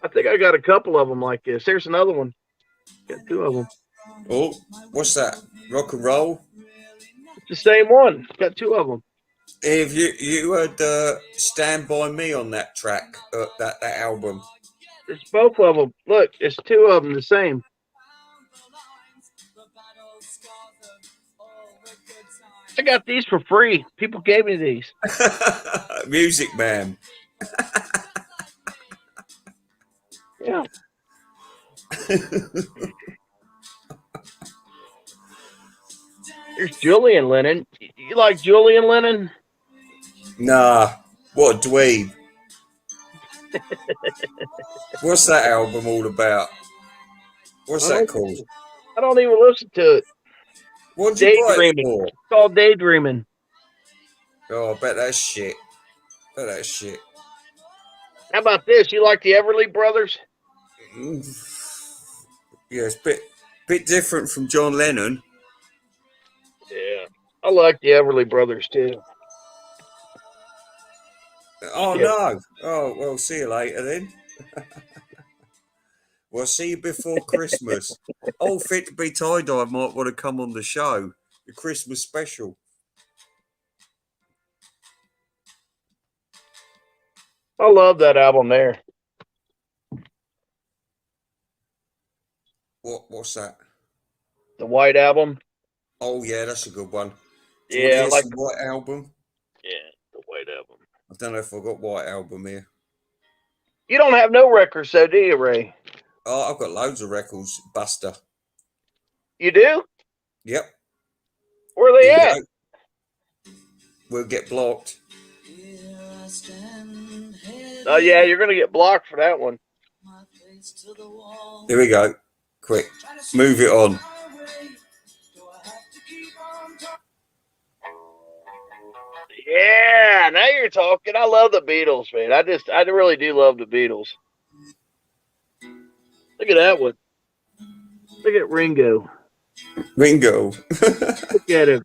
I think I got a couple of them like this. There's another one. Got 2 of them. Oh, what's that? Rock and roll? It's the same one. Got 2 of them. If you heard "Stand by Me" on that track, that album. It's both of them. Look, it's 2 of them the same. I got these for free. People gave me these. Music Man. Yeah. There's Julian Lennon. You like Julian Lennon? Nah. What a dweeb. What's that album all about? What's that called? I don't even listen to it. What did you buy it for? It's called Daydreaming. Oh, I bet that's shit. How about this? You like the Everly Brothers? Yeah, it's a bit different from John Lennon. Yeah, I like the Everly Brothers too. Oh, yeah. No. Oh, well, see you later then. Well, see you before Christmas. Oh, Fit to Be Tie-Dye might want to come on the show. The Christmas special. I love that album there. What's that? The White Album. Oh, yeah, that's a good one. Yeah, I like the White Album. Yeah, the White Album. I don't know if I've got White Album here. You don't have no records, though, do you, Ray? Oh, I've got loads of records, Buster. You do? Yep. Where are they at? We'll get blocked. Oh, yeah, you're going to get blocked for that one. Here we go. Quick. Move it on. Yeah, now you're talking. I love the Beatles, man. I really do love the Beatles. Look at that one. Look at Ringo. Ringo. Look at him.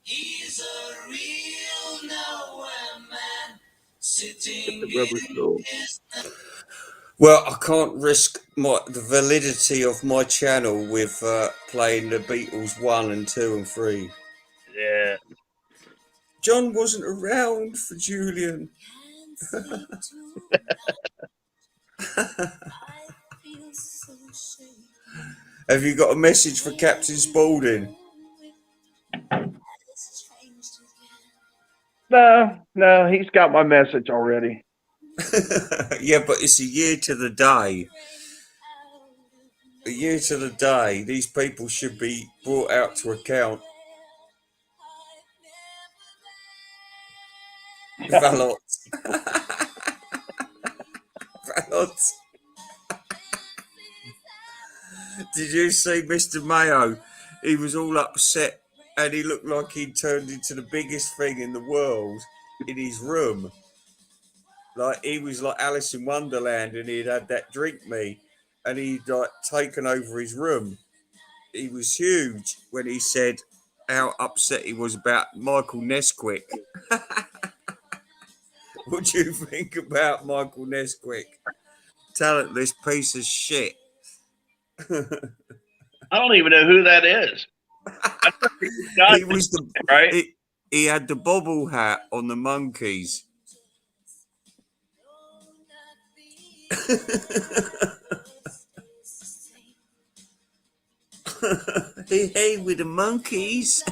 He's a real nowhere man At the sitting rubber in soul. his. Well, I can't risk the validity of my channel with playing the Beatles 1 and 2 and 3. Yeah. John wasn't around for Julian. Have you got a message for Captain Spaulding? No, he's got my message already. Yeah, but it's a year to the day. A year to the day. These people should be brought out to account. Valot. Valot. Did you see Mr. Mayo? He was all upset and he looked like he'd turned into the biggest thing in the world in his room. Like he was like Alice in Wonderland and he'd had that drink me and he'd like taken over his room. He was huge when he said how upset he was about Michael Nesquik. What do you think about Michael Nesquik? Talentless piece of shit. I don't even know who that is. He was the right. he had the bobble hat on the Monkeys. Hey, with the Monkeys.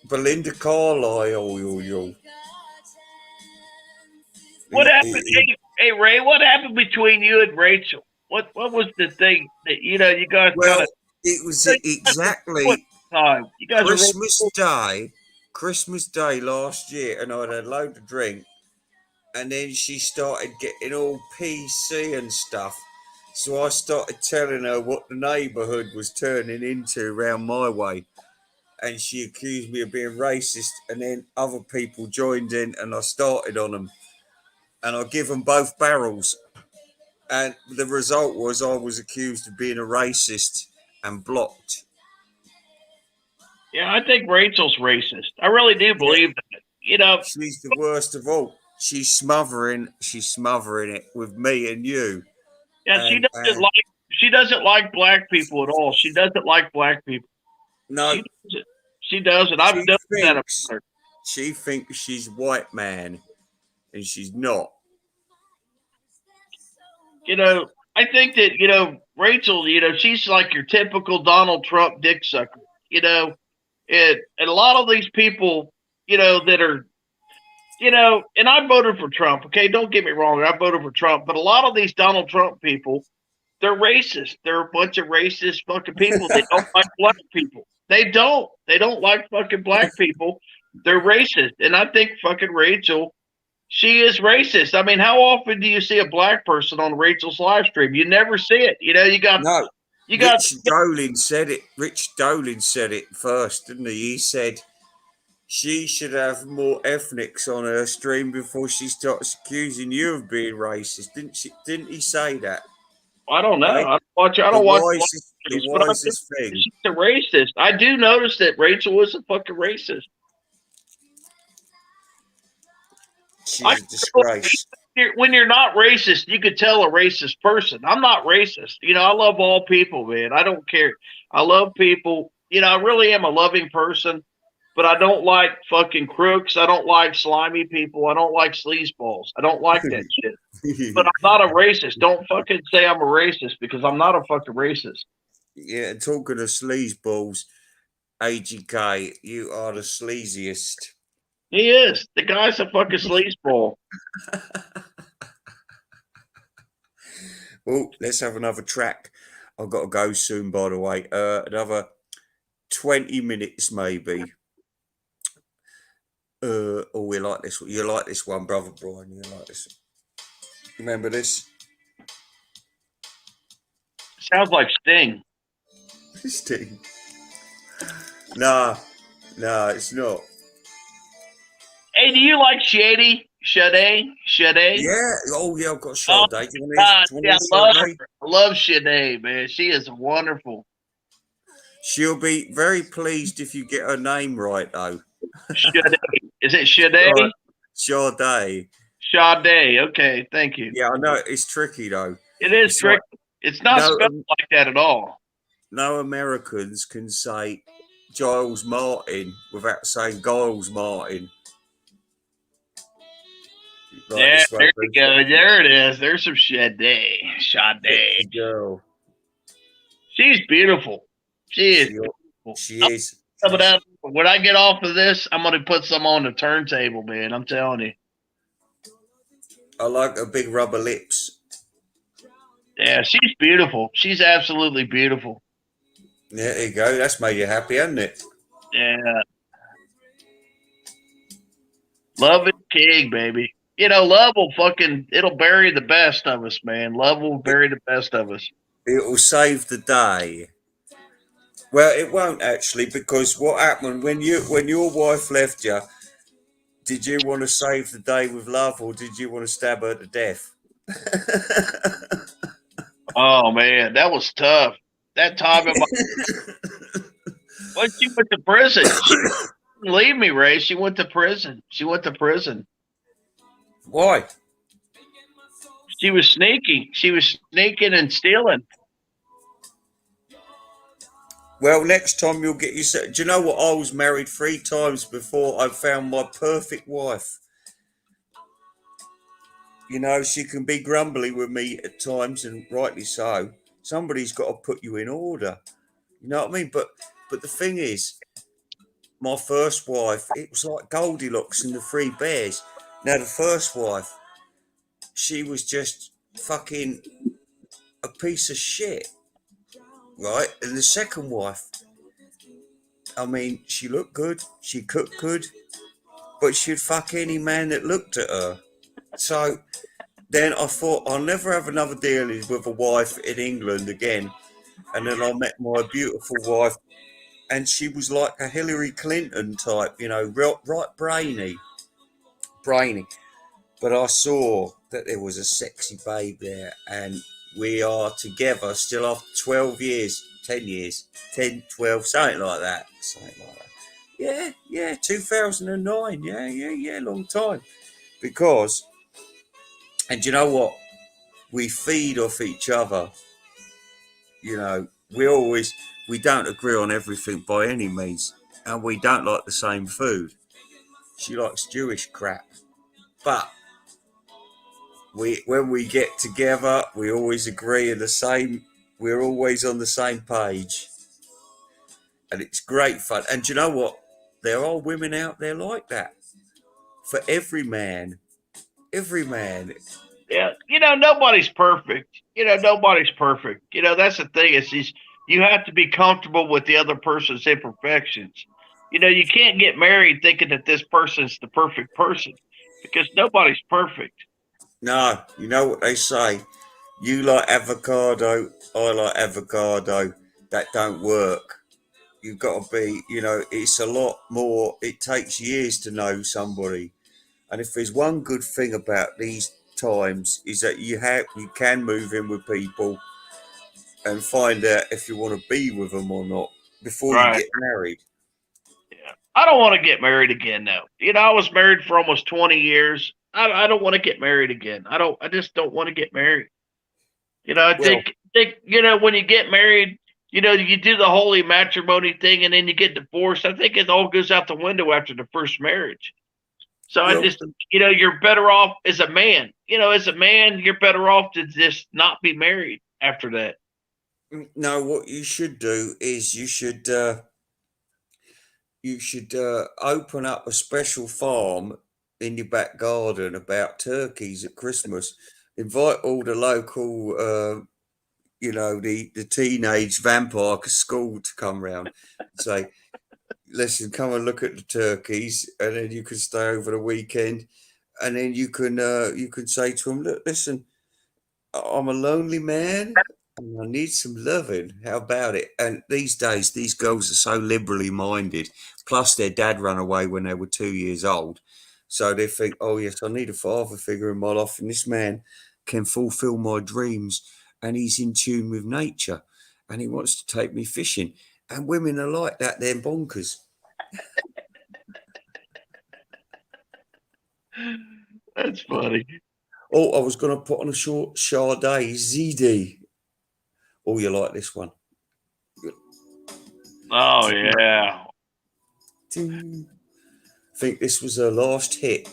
Belinda Carlisle, yo. What happened? Hey, Ray, what happened between you and Rachel? What was the thing that you guys Well, kind of? it was exactly Time. You guys Christmas Day last year, and I'd had a load of drink, and then she started getting all PC and stuff. So I started telling her what the neighbourhood was turning into around my way, and she accused me of being racist. And then other people joined in, and I started on them, and I give them both barrels. And the result was I was accused of being a racist and blocked. Yeah, I think Rachel's racist. I really do believe that. She's the worst of all. She's smothering it with me and you. Yeah, And she doesn't like black people at all. She doesn't like black people. no, She doesn't. I've noticed that about her. she thinks she's white man, and she's not. I think that Rachel. She's like your typical Donald Trump dick sucker. And a lot of these people, that are, and I voted for Trump. Okay, don't get me wrong, I voted for Trump, but a lot of these Donald Trump people, they're racist. They're a bunch of racist fucking people. They don't like black people. They don't. They don't like fucking black people. They're racist. And I think fucking Rachel, she is racist. I mean, how often do you see a black person on Rachel's live stream? You never see it. No. Rich Dolan said it. Rich Dolan said it first, didn't he? He said she should have more ethnics on her stream before she starts accusing you of being racist. Didn't he say that? I don't know. Right? I don't watch the wisest thing. She's a racist. I do notice that Rachel is a fucking racist. She's a disgrace. When you're not racist, you could tell a racist person. I'm not racist. I love all people, man. I don't care. I love people. I really am a loving person, but I don't like fucking crooks. I don't like slimy people. I don't like sleazeballs. I don't like that shit. But I'm not a racist. Don't fucking say I'm a racist because I'm not a fucking racist. Yeah, talking of sleazeballs, AGK, you are the sleaziest. He is. The guy's a fucking sleazeball. Well, let's have another track. I've got to go soon, by the way. Another 20 minutes, maybe. We like this one. You like this one, brother Brian. You like this one. Remember this? Sounds like Sting. interesting. Nah, nah, it's not. Hey, do you like Shady? Sade? Sade? Yeah. Oh, yeah. I've got Oh Sade. Do you want to? God, Do you yeah, want I love Sade? her. I love Sade, man. She is wonderful. She'll be very pleased if you get her name right, though. Sade. Is it Sade. Sade? Sade. Sade. Okay, thank you. Yeah, I know it's tricky though. It is It's like tricky. It's not no, spelled like that at all. no Americans can say Giles Martin without saying Giles Martin. Like Yeah, this way, there you please. go. There it is. There's some Sade. Sexy Sade. girl. She's beautiful. She is She beautiful. she is. But when I get off of this, I'm gonna put some on the turntable, man. I'm telling you. I like her big rubber lips. Yeah, she's beautiful. She's absolutely beautiful. Yeah, there you go. That's made you happy, hasn't it? Yeah, love is king, baby. You know, love will it'll bury the best of us, man. Love will it? bury the best of us. It will save the day. Well, it won't actually, because what happened when your wife left you? Did you want to save the day with love, or did you want to stab her to death? Oh man, that was tough. That time in my when she went to prison, she didn't leave me, Ray. She went to prison. She went to prison. Why? She was sneaking. She was sneaking and stealing. Well, next time you'll get yourself. Do you know what? I was married 3 times before I found my perfect wife. You know, she can be grumbly with me at times, and rightly so. Somebody's got to put you in order. You know what I mean? But the thing is, my first wife, it was like Goldilocks and the Three Bears. Now, the first wife, she was just fucking a piece of shit, right? And the second wife, I mean, she looked good, she cooked good, but she'd fuck any man that looked at her. So then I thought I'll never have another dealing with a wife in England again. And then I met my beautiful wife, and she was like a Hillary Clinton type, you know, right brainy. But I saw that there was a sexy babe there, and we are together still after 12 years, 10 years, 10, 12, something like that. Something like that. Yeah, 2009. Yeah, long time. Because, and you know what? We feed off each other. You know, we don't agree on everything by any means, and we don't like the same food. She likes Jewish crap. But when we get together, we always agree in the same. We're always on the same page, and it's great fun. And do you know what? There are women out there like that. For every man. Yeah, nobody's perfect. Nobody's perfect. That's the thing is you have to be comfortable with the other person's imperfections. You can't get married thinking that this person's the perfect person because nobody's perfect. No, you know what they say. You like avocado, I like avocado. That don't work. You've got to be. It's a lot more. It takes years to know somebody. And if there's one good thing about these times is that you can move in with people and find out if you want to be with them or not before you Right. get married. Yeah. I don't want to get married again now. I was married for almost 20 years. I don't want to get married again. I just don't want to get married. I Well, think when you get married, you do the holy matrimony thing and then you get divorced. I think it all goes out the window after the first marriage. So I well, just, you're better off as a man. As a man, you're better off to just not be married after that. no. What you should do is you should open up a special farm in your back garden about turkeys at Christmas. Invite all the local, the teenage vampire school to come round and say, listen, come and look at the turkeys, and then you can stay over the weekend, and then you can say to them, look, listen, I'm a lonely man. and I need some loving. How about it? And these days, these girls are so liberally minded. Plus, their dad ran away when they were 2 years old. So they think, oh, yes, I need a father figure in my life. And this man can fulfill my dreams. And he's in tune with nature. And he wants to take me fishing. And women are like that. They're bonkers. That's funny. Oh, I was going to put on a short Sade ZD. Oh, you like this one? Oh yeah. Ding. I think this was her last hit.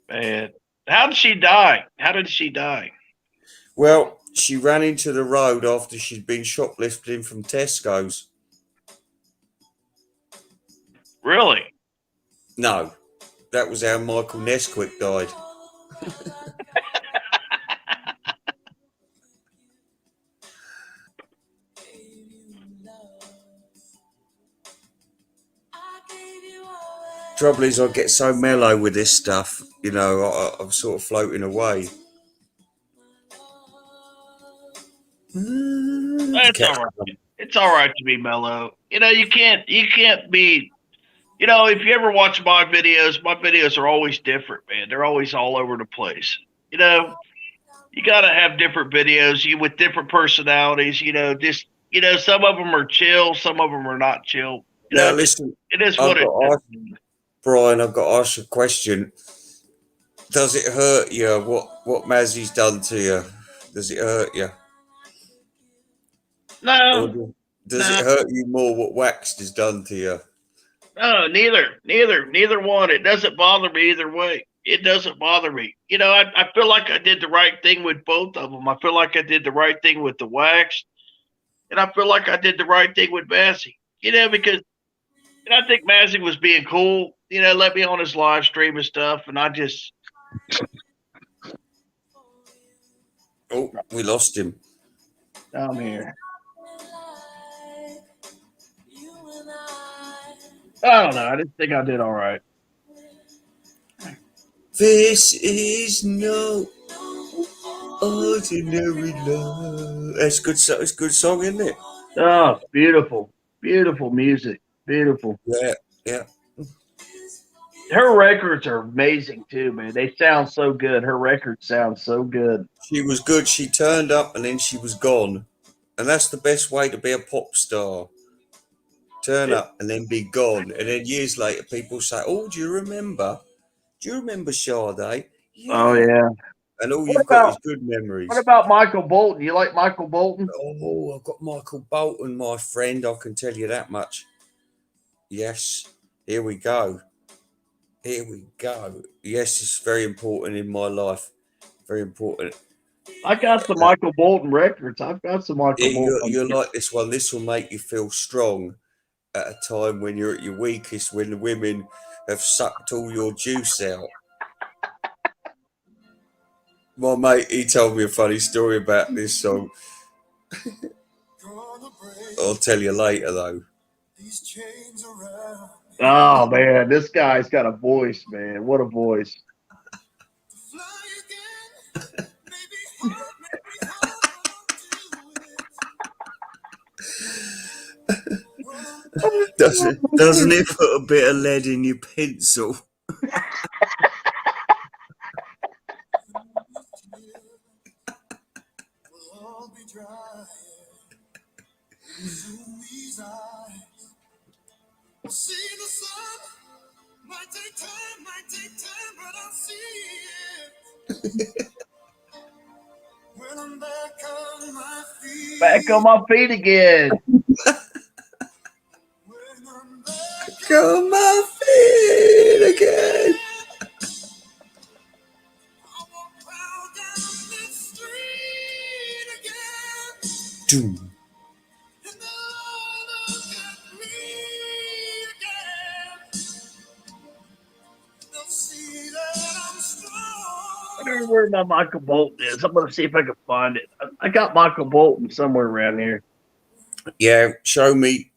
Man. How did she die? How did she die? Well, she ran into the road after she'd been shoplifting from Tesco's. Really? No, that was how Michael Nesquik died. Trouble is, I get so mellow with this stuff, you know, I'm sort of floating away. It's all right. It's all right to be mellow. You know, you can't be. You know, if you ever watch my videos are always different, man. They're always all over the place. You know, you got to have different videos. You with different personalities. You know, just some of them are chill, some of them are not chill. You Now, know, listen, it is what it is. Brian, I've got to ask you a question. Does it hurt you what Mazzy's done to you? Does it hurt you? Or No, does no, it hurt you more what Waxed has done to you? no, neither one. It doesn't bother me either way. It doesn't bother me. You know, I feel like I did the right thing with both of them. I feel like I did the right thing with the Wax, and I feel like I did the right thing with Massey. You know, because I think Massey was being cool. You know, let me on his live stream and stuff, and I just. Oh, we lost him. I'm here. I don't know. I just think I did all right. This is no ordinary love. That's good. It's a good song, isn't it? Oh, beautiful, beautiful music, beautiful. Yeah, yeah. Her records are amazing too, man. They sound so good. Her records sound so good. She was good. She turned up and then she was gone, and that's the best way to be a pop star. Turn up and then be gone, and then years later, people say, "Oh, do you remember? Do you remember Sade?" Oh Yeah. yeah. And all What you've got is about good what memories. about Michael Bolton? You like Michael Bolton? Oh, I've got Michael Bolton, my friend. I can tell you that much. Yes. Here we go. Here we go. Yes, it's very important in my life. Very important. I got some Michael Bolton records. I've got some Michael Bolton. You're like this one. This will make you feel strong at a time when you're at your weakest, when the women have sucked all your juice out. My mate, he told me a funny story about this song. I'll tell you later, though. Oh man, this guy's got a voice, man. What a voice. Doesn't it put a bit of lead in your pencil? See the sun might take time, but I'll see it. When I'm back on my feet. Back on my feet again. When I'm back on my feet again. I walk proud down the street again. Doom. And they'll look at me again. They'll see that I'm strong. I don't know where my Michael Bolton is. I'm gonna see if I can find it. I got Michael Bolton somewhere around here. Yeah, show me.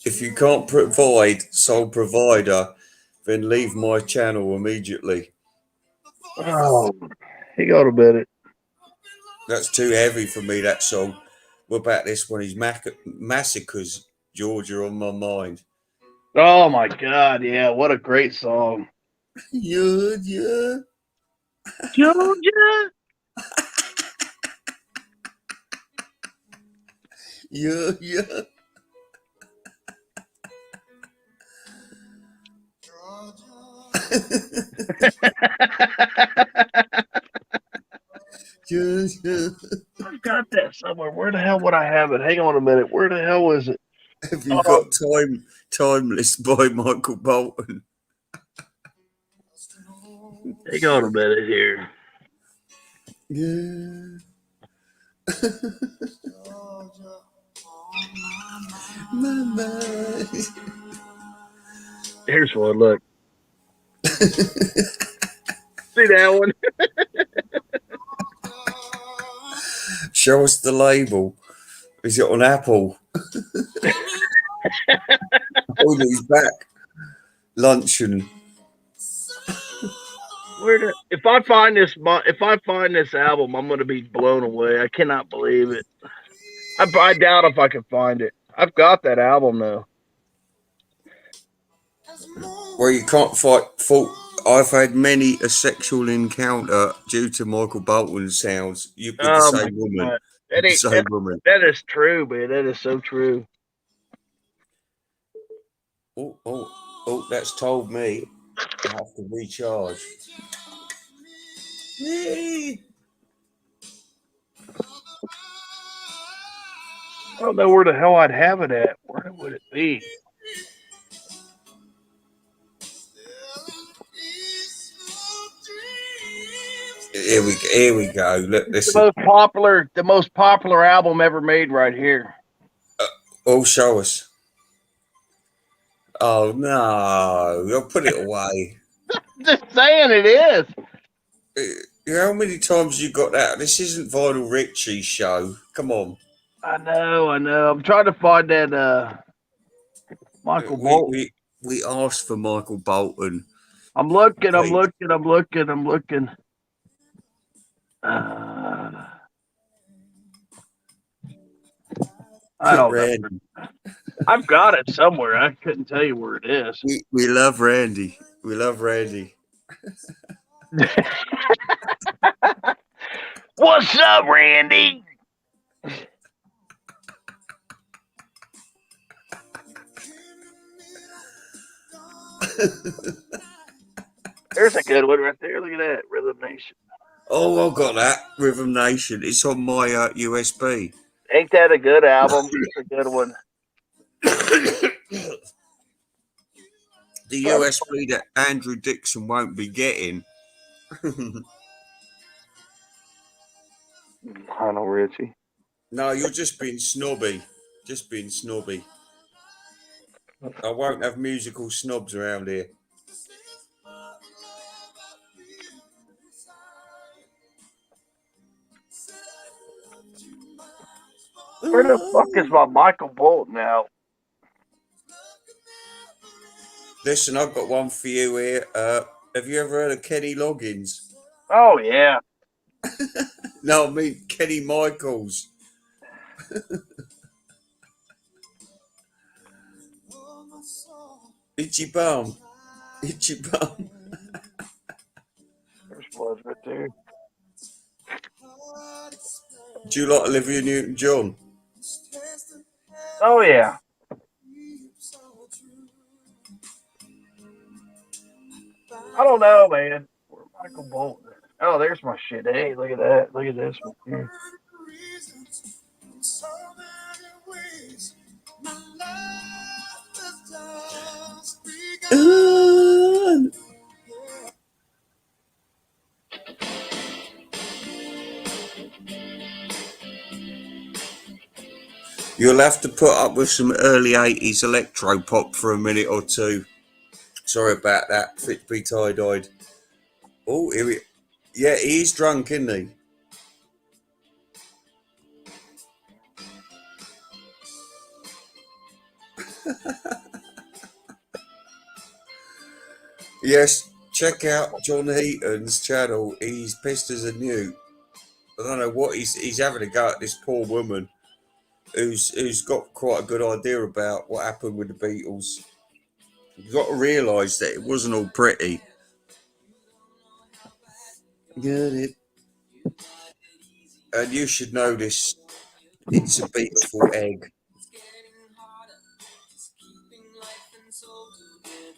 If you can't provide sole provider, then leave my channel immediately. Oh, he got a minute. That's too heavy for me, that song. What about this one? He's Massacres, Georgia on my mind. Oh my God, yeah, what a great song. Yeah. Georgia. Yeah. Yeah. I've got that somewhere. Where the hell would I have it? Hang on a minute. Where the hell is it? Have you Oh, got Timeless by Michael Bolton? hang on a minute here. Yeah. My mind. Here's one. Look, see that one? Show us the label. Is it on Apple? Oh, no, he's back. Luncheon. If I find this album, I'm gonna be blown away. I cannot believe it. I doubt if I can find it. I've got that album though. Well, you can't fight fault. I've had many a sexual encounter due to Michael Bolton's sounds. With the Oh my same woman. God, With the same woman. that is true, man. That is so true. Oh, that's told me I have to recharge. Yay. I don't know where the hell I'd have it at. Where would it be? Here we go. Look, It's listen. the most popular album ever made right here. Oh, show us. Oh no! You'll put it away. Just saying it is. How many times you got that? This isn't Vinyl Richie's show. Come on. I know. I'm trying to find that Michael Bolton. We asked for Michael Bolton. I'm looking. Please. I don't know. Randy. I've got it somewhere. I couldn't tell you where it is. We love Randy. We love Randy. What's up, Randy? There's a good one right there. Look at that, Rhythm Nation. Oh, I got that Rhythm Nation. It's on my USB. Ain't that a good album? It's a good one. The USB that Andrew Dixon won't be getting. I know, Richie. No, you're just being snobby. Just being snobby. I won't have musical snobs around here. Where the fuck is my Michael Bolton now? Listen, I've got one for you here. Have you ever heard of Kenny Loggins? Oh yeah. No, I mean Kenny Michaels. Itchy bum. Itchy bum. There's blood right there. Do you like Olivia Newton-John? Oh yeah. I don't know, man. Where Michael Bolton? Oh, there's my shit. Hey, look at that. Look at this one here. You'll have to put up with some early 80s electro pop for a minute or two. Sorry about that. Fit to be tie-dyed. Oh, here we... Yeah, he's drunk, isn't he? Yes, check out John Heaton's channel. He's pissed as a newt. I don't know what he's having a go at this poor woman who's got quite a good idea about what happened with the Beatles. You've got to realise that it wasn't all pretty. Get it? And you should know this. It's a beautiful egg.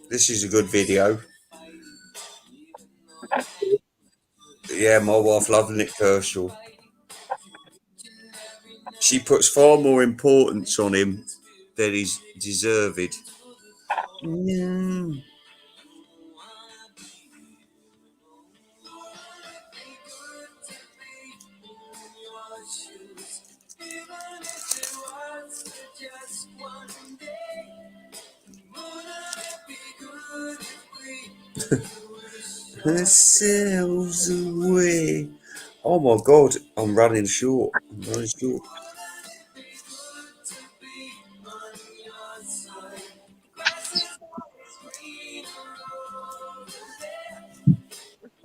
This is a good video. Yeah, my wife loves Nick Kershaw. She puts far more importance on him than he's deserved. Yeah. Ourselves away. Oh my god, I'm running short. I'm running short.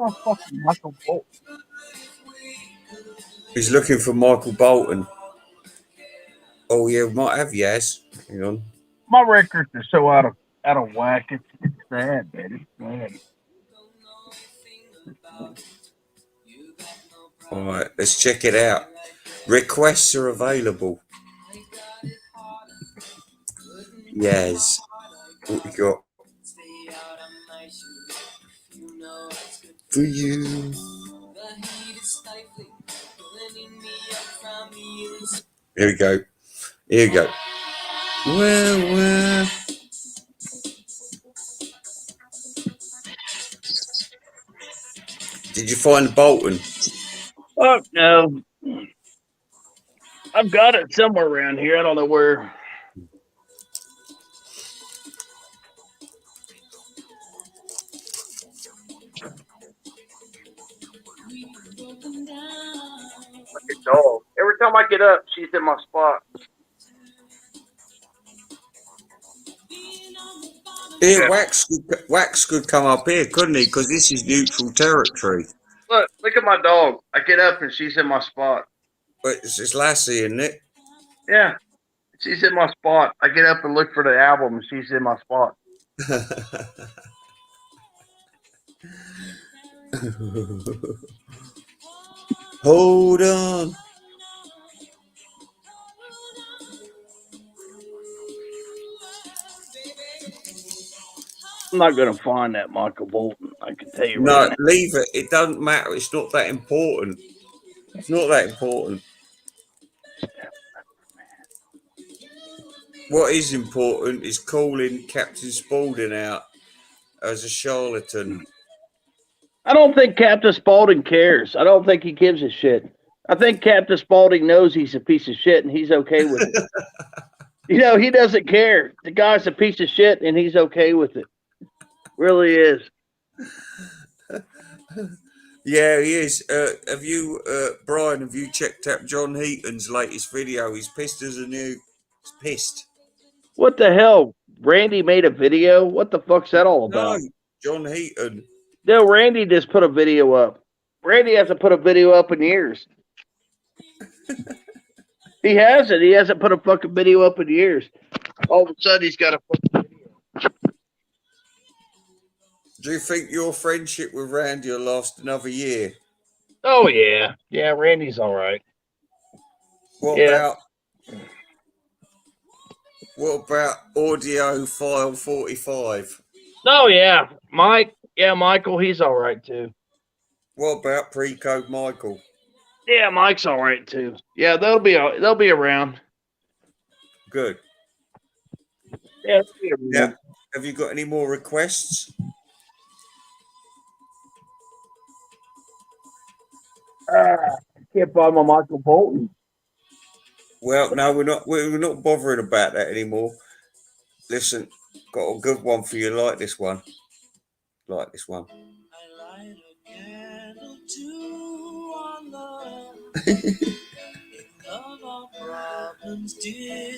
Oh, fucking Michael Bolton. He's looking for Michael Bolton. Oh yeah, we might have Yaz. Hang on. My records are so out of whack. It's sad, man. It's sad. Alright, let's check it out. Requests are available. Yaz. What we got? For you. Here we go. Here we go. Well. Did you find Bolton? Oh no, I've got it somewhere around here. I don't know where. Like a dog. Every time I get up, she's in my spot. Here, Wax could come up here, couldn't he? Because this is neutral territory. Look at my dog. I get up and she's in my spot. But it's Lassie, isn't it? Yeah, she's in my spot. I get up and look for the album and she's in my spot. Hold on. I'm not going to find that Michael Bolton. I can tell you No, right now. leave it. It doesn't matter. It's not that important. It's not that important. What is important is calling Captain Spaulding out as a charlatan. I don't think Captain Spaulding cares. I don't think he gives a shit. I think Captain Spaulding knows he's a piece of shit and he's okay with it. He doesn't care. The guy's a piece of shit and he's okay with it. Really is. Yeah, he is. Brian, have you checked out John Heaton's latest video? He's pissed as a new. He's pissed. What the hell? Randy made a video? What the fuck's that all about? No, John Heaton. No, Randy just put a video up. Randy hasn't put a video up in years. He hasn't. He hasn't put a fucking video up in years. All of a sudden, he's got a fucking video. Do you think your friendship with Randy will last another year? Oh, yeah. Yeah, Randy's all right. What about audio file 45? Oh, yeah. Mike. Yeah, Michael, he's all right, too. What about pre-code Michael? Yeah, Mike's all right, too. Yeah, they'll be around. Good. Yeah, they'll be around. Yeah. Have you got any more requests? I can't find my Michael Bolton. Well, no, we're not bothering about that anymore. Listen, got a good one for you. Like this one. Like this one.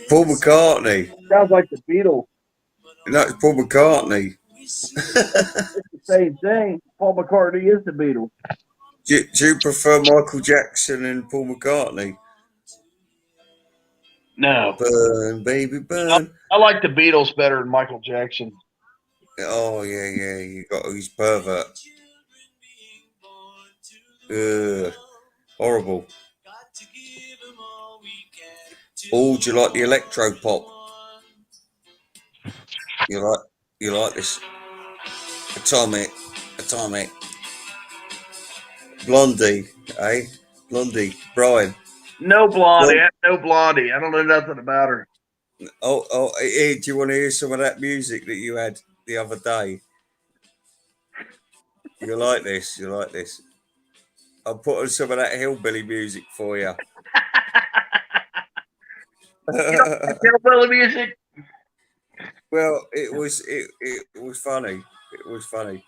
Paul McCartney. Sounds like the Beatles. No, it's Paul McCartney. It's the same thing. Paul McCartney is the Beatles. Do you prefer Michael Jackson and Paul McCartney? No, Burn, baby, burn. I like the Beatles better than Michael Jackson. Oh yeah, yeah. You got his pervert. Ugh, horrible. Oh, do you like the electro pop? You like this? Atomic, atomic. Blondie, eh? Blondie, Brian. No Blondie, Blond- no Blondie. I don't know nothing about her. oh, do you want to hear some of that music that you had the other day? You like this? You like this? I'll put on some of that hillbilly music for you. You don't like hillbilly music? Well, it was funny. It was funny.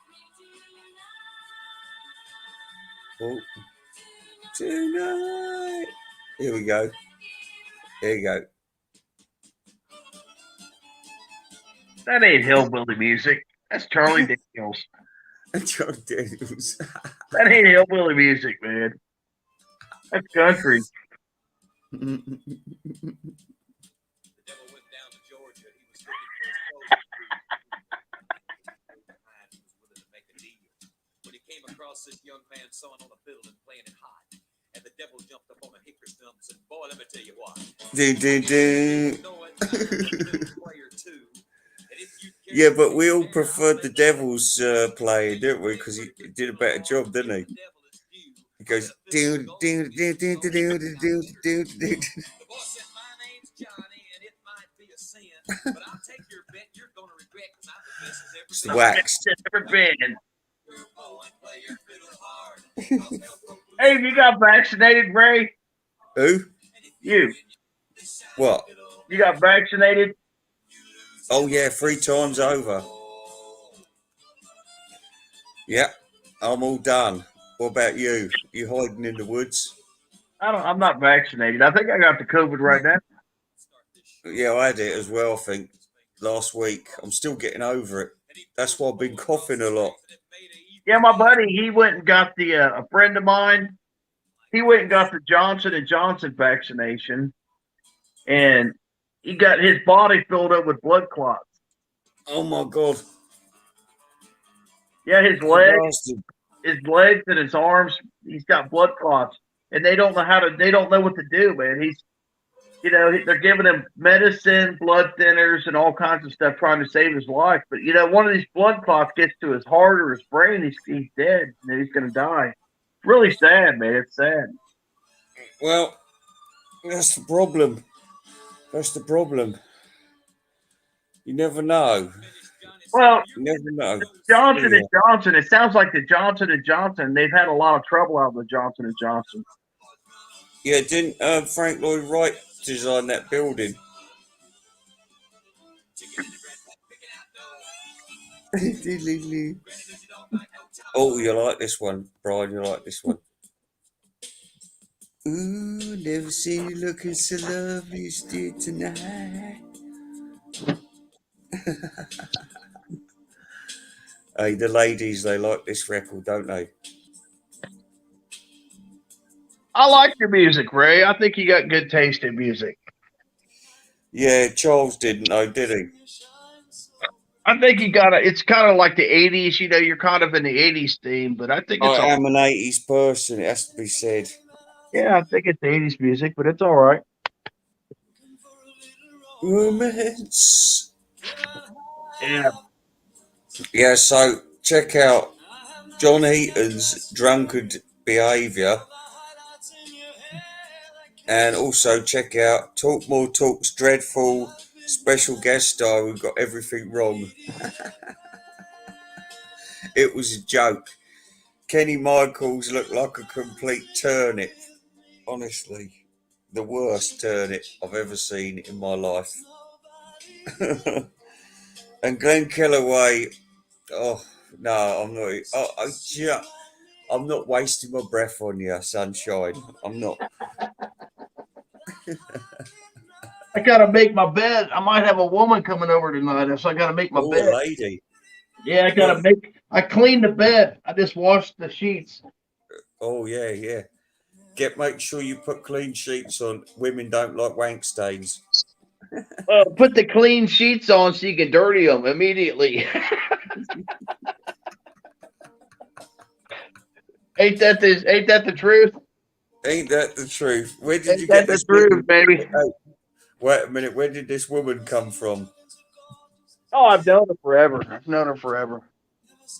Oh, tonight. Here we go. Here you go. That ain't hillbilly music. That's Charlie Daniels. John Daniels. That ain't hillbilly music, man. That's country. Across this young man sawing on a fiddle and playing it hot. And the devil jumped up on a hickory stump and said, boy, let me tell you what. Yeah, but we all preferred the Devil's playing, didn't we? Because he did a better job, didn't he? He goes, do, do, do, do, do, do, do, do, do, do. The boy said, my name's Johnny, and it might be a sin, but I'll take your bet you're going to regret because I'm the best as It's ever the wax. Never been. Hey, you got vaccinated, Ray? Who? You. What? You got vaccinated? Oh yeah, 3 times over. Yeah, I'm all done. What about you? You hiding in the woods? I'm not vaccinated. I think I got the COVID right now. Yeah, I had it as well, I think, last week. I'm still getting over it. That's why I've been coughing a lot. Yeah, my buddy, he went and got a friend of mine, he went and got the Johnson & Johnson vaccination, and he got his body filled up with blood clots. Oh my God. Yeah, his legs and his arms, he's got blood clots, and they don't know what to do, man. He's, they're giving him medicine, blood thinners, and all kinds of stuff trying to save his life. But, one of these blood clots gets to his heart or his brain, he's dead. And he's going to die. It's really sad, man. It's sad. Well, that's the problem. That's the problem. You never know. Well, you never know. Johnson & Johnson, it sounds like the Johnson & Johnson, they've had a lot of trouble out with Johnson & Johnson. Yeah, didn't Frank Lloyd Wright design that building? Oh, you like this one, Brian? You like this one? Ooh, never seen you looking so lovely as you did tonight. Hey, the ladies, they like this record, don't they? I like your music, Ray. I think you got good taste in music. Yeah, Charles didn't though, did he? I think you got it's kind of like the 80s, you're kind of in the 80s theme, but I think I am an 80s person, it has to be said. Yeah, I think it's 80s music, but it's all right. Romance. Yeah. Yeah, so check out John Heaton's Drunkard Behaviour. And also check out Talk More Talk's dreadful special guest star who got everything wrong. It was a joke. Kenny Michaels looked like a complete turnip. Honestly, the worst turnip I've ever seen in my life. And Glenn Kellaway, oh no, I'm not. I'm not wasting my breath on you, sunshine. I'm not. I gotta make my bed. I might have a woman coming over tonight, so I gotta make my bed. Lady. Yeah, I cleaned the bed. I just washed the sheets. Oh yeah, yeah. Make sure you put clean sheets on. Women don't like wank stains. Put the clean sheets on so you can dirty them immediately. Ain't that the truth? Ain't that the truth? Where did you Ain't get that the this truth, woman? baby? Hey, wait a minute. Where did this woman come from? Oh, I've known her forever. I've known her forever.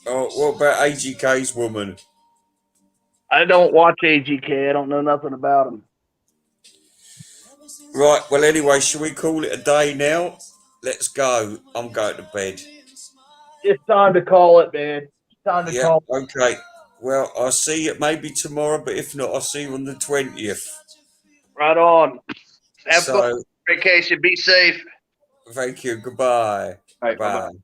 Oh, what about AGK's woman? I don't watch AGK. I don't know nothing about him. Right. Well, anyway, shall we call it a day now? Let's go. I'm going to bed. It's time to call it, man. It's time to Yeah. call it. Okay. Well, I'll see you maybe tomorrow, but if not, I'll see you on the 20th. Right on. Have fun. So, Vacation. Be safe. thank you. Goodbye. All right. Bye bye. Bye.